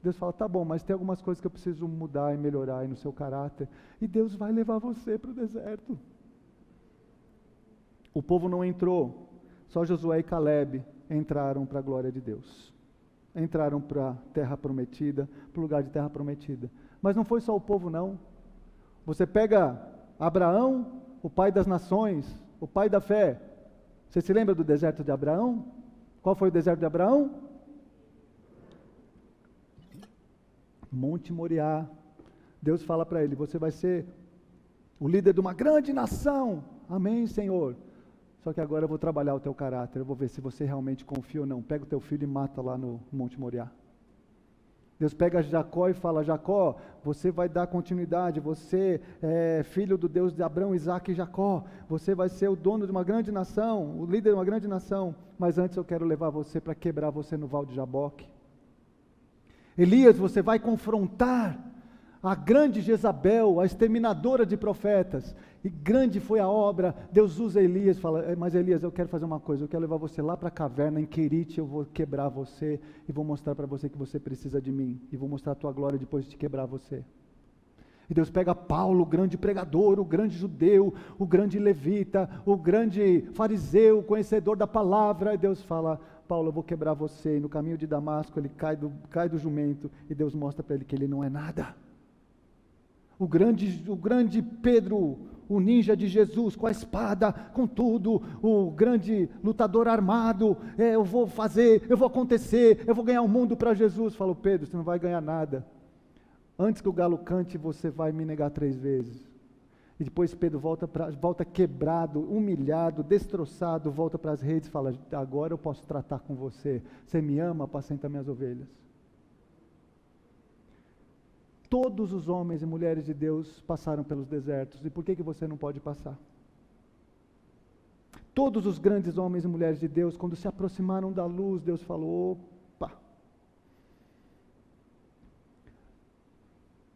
Deus fala: tá bom, mas tem algumas coisas que eu preciso mudar e melhorar aí no seu caráter. E Deus vai levar você para o deserto. O povo não entrou, só Josué e Calebe entraram para a glória de Deus. Entraram para a terra prometida, para o lugar de terra prometida. Mas não foi só o povo, não. Você pega Abraão, o pai das nações, o pai da fé. Você se lembra do deserto de Abraão? Qual foi o deserto de Abraão? Monte Moriá. Deus fala para ele: você vai ser o líder de uma grande nação. Amém, Senhor. Só que agora eu vou trabalhar o teu caráter, eu vou ver se você realmente confia ou não. Pega o teu filho e mata lá no Monte Moriá. Deus pega Jacó e fala: Jacó, você vai dar continuidade, você é filho do Deus de Abraão, Isaac e Jacó, você vai ser o dono de uma grande nação, o líder de uma grande nação, mas antes eu quero levar você para quebrar você no Val de Jaboque. Elias, você vai confrontar a grande Jezabel, a exterminadora de profetas. E grande foi a obra. Deus usa Elias, fala, mas Elias, eu quero fazer uma coisa, eu quero levar você lá para a caverna, em Querite, eu vou quebrar você, e vou mostrar para você que você precisa de mim, e vou mostrar a tua glória depois de te quebrar você. E Deus pega Paulo, o grande pregador, o grande judeu, o grande levita, o grande fariseu, conhecedor da palavra, e Deus fala, Paulo, eu vou quebrar você, e no caminho de Damasco ele cai do jumento, e Deus mostra para ele que ele não é nada. O grande Pedro, o ninja de Jesus, com a espada, com tudo, o grande lutador armado, eu vou fazer, eu vou acontecer, eu vou ganhar o mundo para Jesus. Falou, Pedro, você não vai ganhar nada. Antes que o galo cante, você vai me negar 3 vezes. E depois Pedro volta quebrado, humilhado, destroçado, volta para as redes e fala, agora eu posso tratar com você. Você me ama, apacenta minhas ovelhas. Todos os homens e mulheres de Deus passaram pelos desertos, e por que você não pode passar? Todos os grandes homens e mulheres de Deus, quando se aproximaram da luz, Deus falou, opa!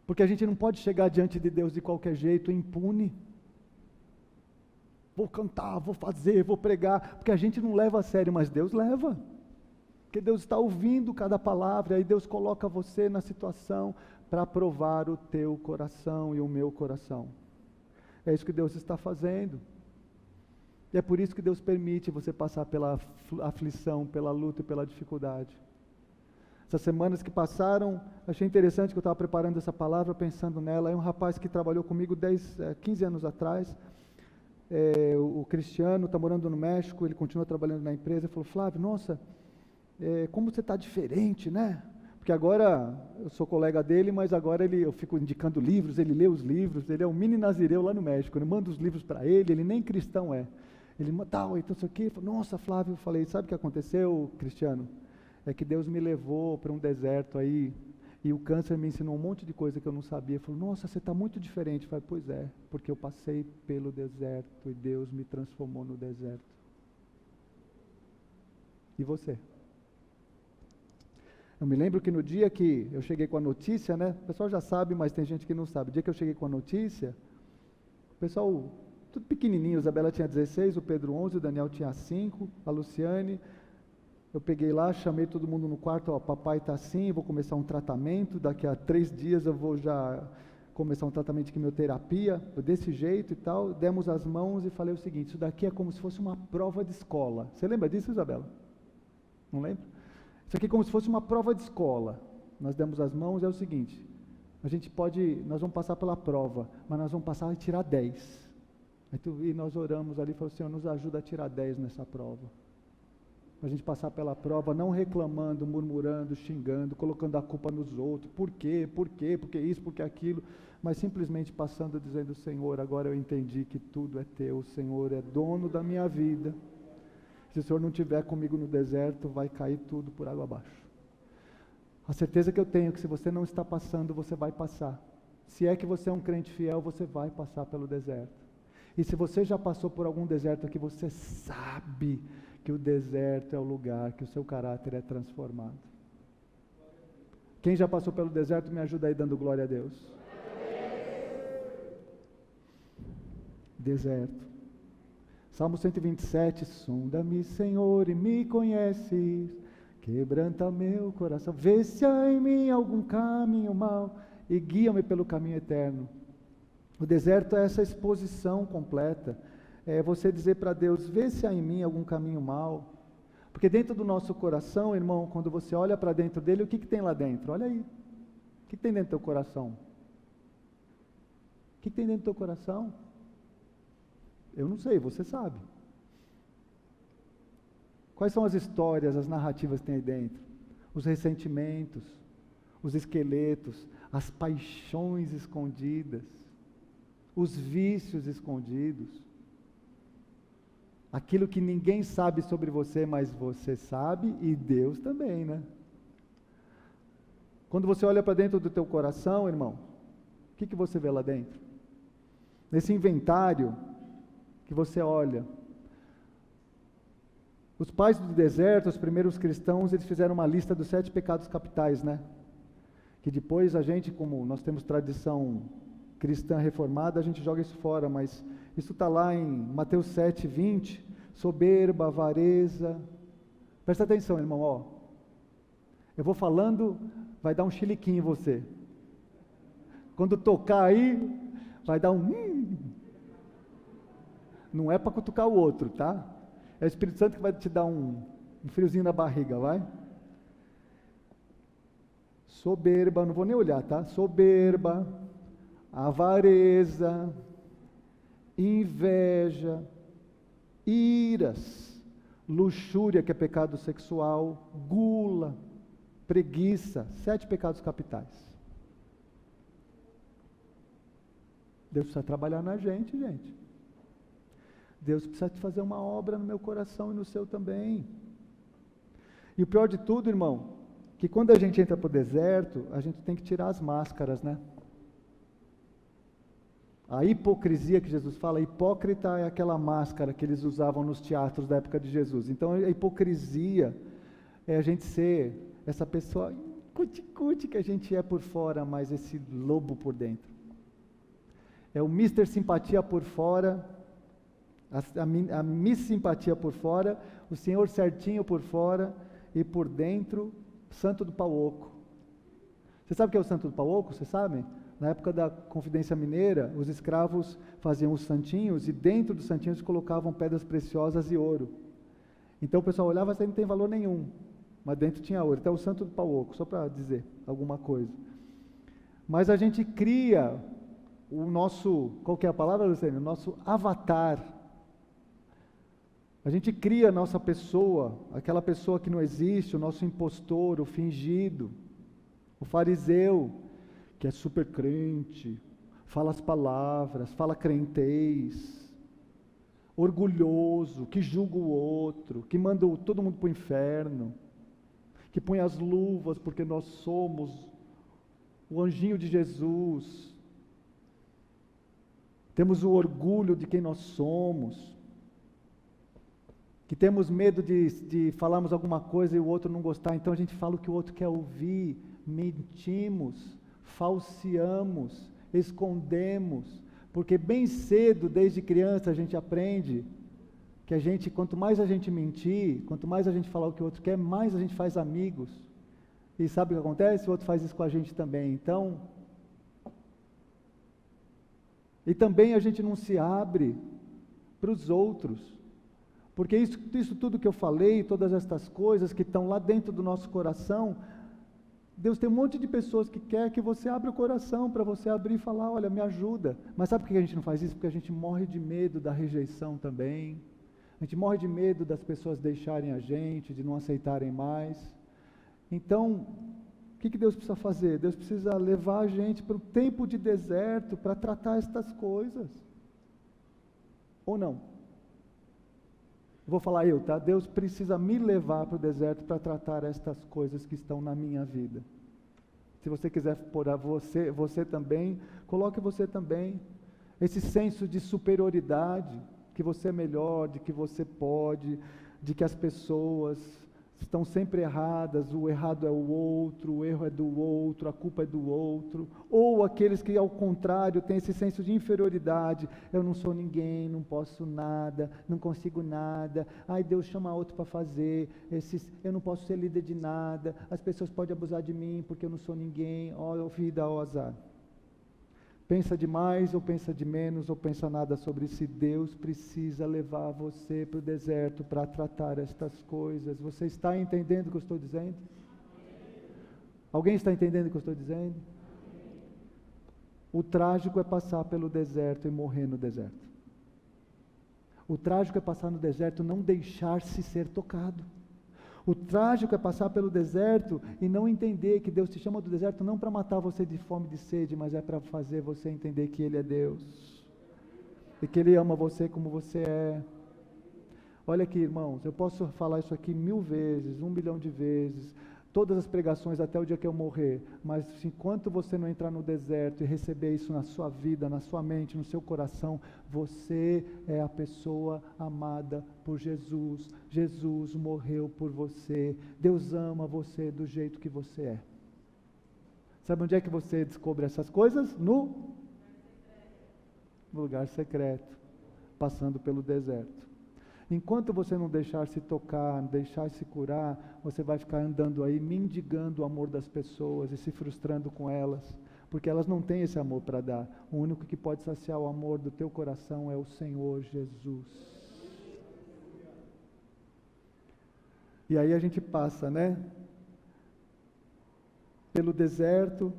Porque a gente não pode chegar diante de Deus de qualquer jeito, impune. Vou cantar, vou fazer, vou pregar, porque a gente não leva a sério, mas Deus leva. Porque Deus está ouvindo cada palavra, aí Deus coloca você na situação para provar o teu coração e o meu coração. É isso que Deus está fazendo. E é por isso que Deus permite você passar pela aflição, pela luta e pela dificuldade. Essas semanas que passaram, achei interessante que eu estava preparando essa palavra, pensando nela. É um rapaz que trabalhou comigo 15 anos atrás, o Cristiano, está morando no México, ele continua trabalhando na empresa. Ele falou, Flávio, nossa, como você está diferente, né? Porque agora, eu sou colega dele, mas agora eu fico indicando livros, ele lê os livros, ele é um mini nazireu lá no México, eu mando os livros para ele nem cristão é. Ele tal, então isso aqui, nossa Flávio, eu falei, sabe o que aconteceu, Cristiano? É que Deus me levou para um deserto aí, e o câncer me ensinou um monte de coisa que eu não sabia. Ele falou, nossa, você está muito diferente. Eu falei, pois é, porque eu passei pelo deserto, e Deus me transformou no deserto. E você? Eu me lembro que no dia que eu cheguei com a notícia, né? O pessoal já sabe, mas tem gente que não sabe. O dia que eu cheguei com a notícia, o pessoal, tudo pequenininho, a Isabela tinha 16, o Pedro 11, o Daniel tinha 5, a Luciane. Eu peguei lá, chamei todo mundo no quarto, ó, papai está assim, vou começar um tratamento, daqui a 3 dias eu vou já começar um tratamento de quimioterapia, desse jeito e tal. Demos as mãos e falei o seguinte, isso daqui é como se fosse uma prova de escola. Você lembra disso, Isabela? Não lembra? Isso aqui é como se fosse uma prova de escola. Nós demos as mãos, é o seguinte, nós vamos passar pela prova, mas nós vamos passar e tirar 10. E nós oramos ali e falamos, Senhor, nos ajuda a tirar 10 nessa prova. Para a gente passar pela prova, não reclamando, murmurando, xingando, colocando a culpa nos outros, por quê, porque isso, porque aquilo, mas simplesmente passando dizendo, Senhor, agora eu entendi que tudo é teu, o Senhor é dono da minha vida. Se o Senhor não estiver comigo no deserto, vai cair tudo por água abaixo. A certeza que eu tenho é que se você não está passando, você vai passar. Se é que você é um crente fiel, você vai passar pelo deserto. E se você já passou por algum deserto aqui, você sabe que o deserto é o lugar que o seu caráter é transformado. Quem já passou pelo deserto, me ajuda aí dando glória a Deus. Deserto. Salmo 127, sonda-me, Senhor, e me conheces, quebranta meu coração, vê se há em mim algum caminho mau, e guia-me pelo caminho eterno. O deserto é essa exposição completa, é você dizer para Deus, vê se há em mim algum caminho mau, porque dentro do nosso coração, irmão, quando você olha para dentro dele, o que tem lá dentro? Olha aí, o que tem dentro do teu coração? O que tem dentro do teu coração? Eu não sei, você sabe. Quais são as histórias, as narrativas que tem aí dentro? Os ressentimentos, os esqueletos, as paixões escondidas, os vícios escondidos, aquilo que ninguém sabe sobre você, mas você sabe e Deus também, né? Quando você olha para dentro do teu coração, irmão, o que você vê lá dentro? Nesse inventário que você olha, os pais do deserto, os primeiros cristãos, eles fizeram uma lista dos 7 pecados capitais, né? que depois a gente, como nós temos tradição cristã reformada, a gente joga isso fora, mas isso está lá em Mateus 7:20, soberba, avareza. Presta atenção, irmão, ó. Eu vou falando, vai dar um chiliquinho em você. Quando tocar aí, vai dar um... Não é para cutucar o outro, tá? É o Espírito Santo que vai te dar um friozinho na barriga, vai? Soberba, não vou nem olhar, tá? Soberba, avareza, inveja, iras, luxúria, que é pecado sexual, gula, preguiça, 7 pecados capitais. Deus precisa trabalhar na gente, gente. Deus precisa fazer uma obra no meu coração e no seu também. E o pior de tudo, irmão, que quando a gente entra para o deserto, a gente tem que tirar as máscaras, né? A hipocrisia que Jesus fala, hipócrita é aquela máscara que eles usavam nos teatros da época de Jesus. Então a hipocrisia é a gente ser essa pessoa cuti-cuti que a gente é por fora, mas esse lobo por dentro. É o Mr. Simpatia por fora, a Miss Simpatia por fora, o senhor certinho por fora e por dentro, santo do pau oco. Você sabe o que é o santo do pau oco? Vocês sabem? Na época da Confidência Mineira, os escravos faziam os santinhos e dentro dos santinhos colocavam pedras preciosas e ouro. Então o pessoal olhava, isso aí não tem valor nenhum, mas dentro tinha ouro. Então é o santo do pau oco, só para dizer alguma coisa. Mas a gente cria o nosso, qual que é a palavra, Luciano? O nosso avatar. A gente cria a nossa pessoa, aquela pessoa que não existe, o nosso impostor, o fingido, o fariseu, que é super crente, fala as palavras, fala crentez, orgulhoso, que julga o outro, que manda todo mundo para o inferno, que põe as luvas porque nós somos o anjinho de Jesus, temos o orgulho de quem nós somos, que temos medo de falarmos alguma coisa e o outro não gostar, então a gente fala o que o outro quer ouvir, mentimos, falseamos, escondemos, porque bem cedo, desde criança, a gente aprende que a gente, quanto mais a gente mentir, quanto mais a gente falar o que o outro quer, mais a gente faz amigos. E sabe o que acontece? O outro faz isso com a gente também. Então, e também a gente não se abre para os outros. Porque isso tudo que eu falei, todas estas coisas que estão lá dentro do nosso coração, Deus tem um monte de pessoas que quer que você abra o coração para você abrir e falar, olha, me ajuda. Mas sabe por que a gente não faz isso? Porque a gente morre de medo da rejeição também. A gente morre de medo das pessoas deixarem a gente, de não aceitarem mais. Então, o que Deus precisa fazer? Deus precisa levar a gente para o tempo de deserto para tratar estas coisas. Ou não? Vou falar eu, tá? Deus precisa me levar para o deserto para tratar estas coisas que estão na minha vida. Se você quiser pôr a você também, coloque você também. Esse senso de superioridade, que você é melhor, de que você pode, de que as pessoas estão sempre erradas, o errado é o outro, o erro é do outro, a culpa é do outro, ou aqueles que ao contrário têm esse senso de inferioridade, eu não sou ninguém, não posso nada, não consigo nada, ai Deus chama outro para fazer, eu não posso ser líder de nada, as pessoas podem abusar de mim porque eu não sou ninguém, ó vida, ó azar. Pensa demais ou pensa de menos ou pensa nada sobre si. Deus precisa levar você para o deserto para tratar estas coisas. Você está entendendo o que eu estou dizendo? Alguém está entendendo o que eu estou dizendo? O trágico é passar pelo deserto e morrer no deserto. O trágico é passar no deserto e não deixar-se ser tocado. O trágico é passar pelo deserto e não entender que Deus te chama do deserto não para matar você de fome e de sede, mas é para fazer você entender que Ele é Deus. E que Ele ama você como você é. Olha aqui, irmãos, eu posso falar isso aqui 1000 vezes, 1 bilhão de vezes, todas as pregações até o dia que eu morrer, mas enquanto você não entrar no deserto e receber isso na sua vida, na sua mente, no seu coração, você é a pessoa amada por Jesus. Jesus morreu por você. Deus ama você do jeito que você é. Sabe onde é que você descobre essas coisas? No lugar secreto, passando pelo deserto. Enquanto você não deixar se tocar, não deixar se curar, você vai ficar andando aí, mendigando o amor das pessoas e se frustrando com elas, porque elas não têm esse amor para dar. O único que pode saciar o amor do teu coração é o Senhor Jesus. E aí a gente passa, né? Pelo deserto,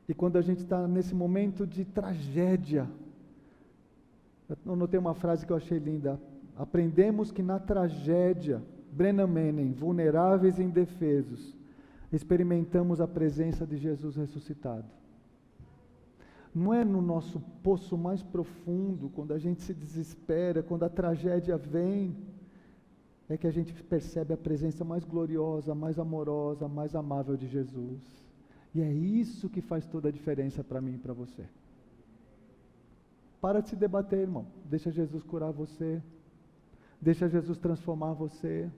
e quando a gente está nesse momento de tragédia, eu notei uma frase que eu achei linda: aprendemos que na tragédia, Brennan Manning, vulneráveis e indefesos, experimentamos a presença de Jesus ressuscitado. Não é no nosso poço mais profundo, quando a gente se desespera, quando a tragédia vem, é que a gente percebe a presença mais gloriosa, mais amorosa, mais amável de Jesus. E é isso que faz toda a diferença para mim e para você. Para de se debater, irmão. Deixa Jesus curar você. Deixa Jesus transformar você.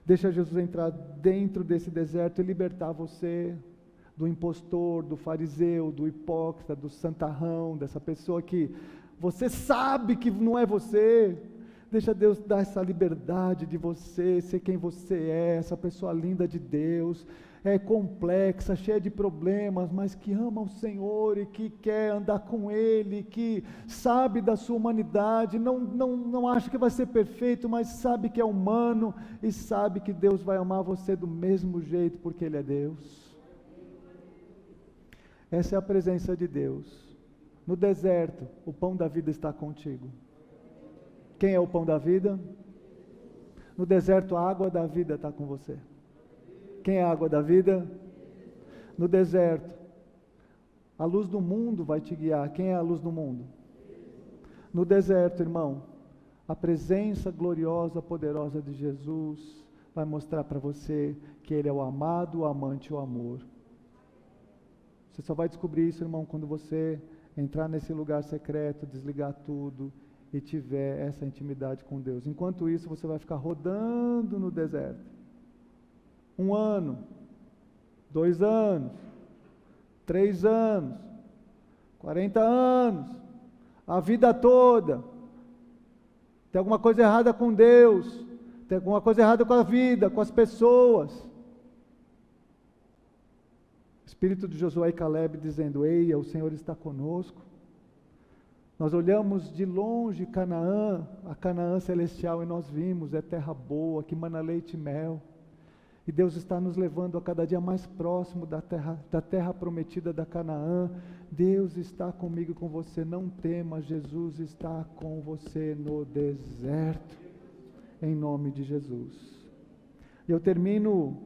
Deixa Jesus entrar dentro desse deserto e libertar você do impostor, do fariseu, do hipócrita, do santarrão, dessa pessoa que você sabe que não é você. Deixa Deus dar essa liberdade de você ser quem você é, essa pessoa linda de Deus, complexa, cheia de problemas, mas que ama o Senhor e que quer andar com Ele, que sabe da sua humanidade, não acha que vai ser perfeito, mas sabe que é humano e sabe que Deus vai amar você do mesmo jeito, porque Ele é Deus. Essa é a presença de Deus. No deserto, o pão da vida está contigo. Quem é o pão da vida? No deserto, a água da vida está com você. Quem é a água da vida? No deserto, a luz do mundo vai te guiar. Quem é a luz do mundo? No deserto, irmão, a presença gloriosa, poderosa de Jesus vai mostrar para você que Ele é o amado, o amante, o amor. Você só vai descobrir isso, irmão, quando você entrar nesse lugar secreto, desligar tudo e tiver essa intimidade com Deus. Enquanto isso, você vai ficar rodando no deserto. 1 ano, 2 anos, 3 anos, 40 anos, a vida toda. Tem alguma coisa errada com Deus, tem alguma coisa errada com a vida, com as pessoas. O Espírito de Josué e Caleb dizendo: eia, o Senhor está conosco. Nós olhamos de longe Canaã, a Canaã celestial, e nós vimos, é terra boa, que mana leite e mel. E Deus está nos levando a cada dia mais próximo da terra prometida da Canaã. Deus está comigo e com você, não tema, Jesus está com você no deserto, em nome de Jesus. E eu termino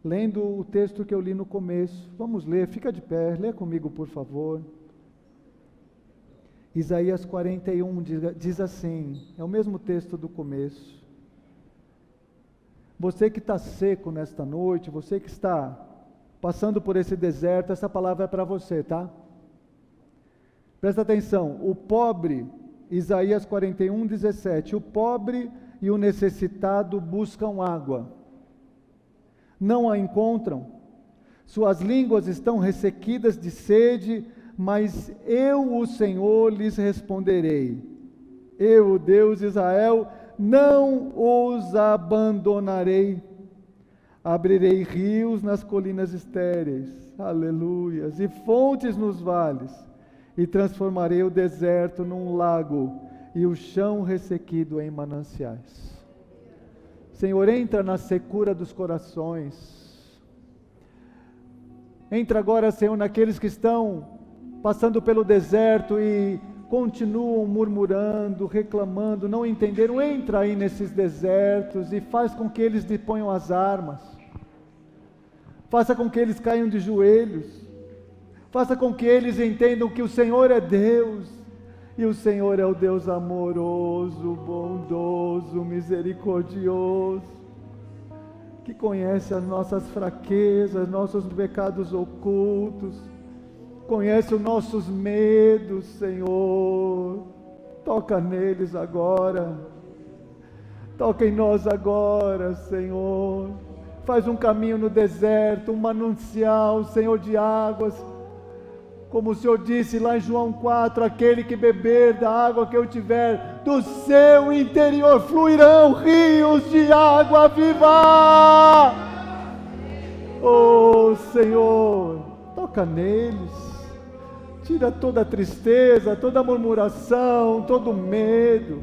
lendo o texto que eu li no começo. Vamos ler, fica de pé, lê comigo por favor. Isaías 41 diz assim, é o mesmo texto do começo. Você que está seco nesta noite, você que está passando por esse deserto, essa palavra é para você, tá? Presta atenção, o pobre, Isaías 41, 17, o pobre e o necessitado buscam água, não a encontram, suas línguas estão ressequidas de sede, mas eu, o Senhor, lhes responderei. Eu, o Deus de Israel, não os abandonarei. Abrirei rios nas colinas estéreis, aleluias, e fontes nos vales, e transformarei o deserto num lago, e o chão ressequido em mananciais. Senhor, entra na secura dos corações. Entra agora, Senhor, naqueles que estão passando pelo deserto e continuam murmurando, reclamando, não entenderam. Entra aí nesses desertos e faz com que eles deponham as armas. Faça com que eles caiam de joelhos. Faça com que eles entendam que o Senhor é Deus. E o Senhor é o Deus amoroso, bondoso, misericordioso, que conhece as nossas fraquezas, nossos pecados ocultos, conhece os nossos medos, Senhor. Toca neles agora, toca em nós agora, Senhor. Faz um caminho no deserto, um manancial, Senhor, de águas. Como o Senhor disse lá em João 4, aquele que beber da água que eu tiver, do seu interior fluirão rios de água viva. Oh, Senhor, toca neles. Tira toda a tristeza, toda a murmuração, todo o medo.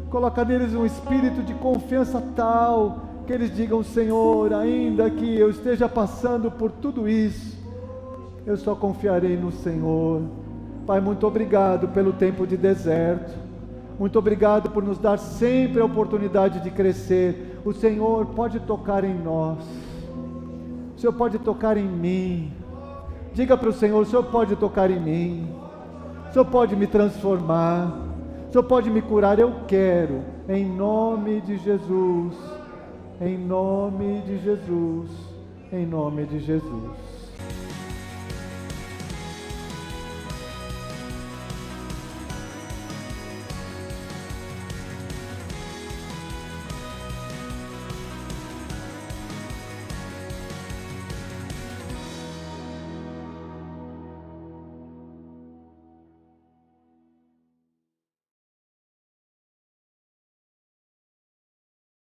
Coloca neles um espírito de confiança tal, que eles digam: Senhor, ainda que eu esteja passando por tudo isso, eu só confiarei no Senhor. Pai, muito obrigado pelo tempo de deserto. Muito obrigado por nos dar sempre a oportunidade de crescer. O Senhor pode tocar em nós. O Senhor pode tocar em mim. Diga para o Senhor: o Senhor pode tocar em mim. O Senhor pode me transformar. O Senhor pode me curar. Eu quero, em nome de Jesus. Em nome de Jesus. Em nome de Jesus.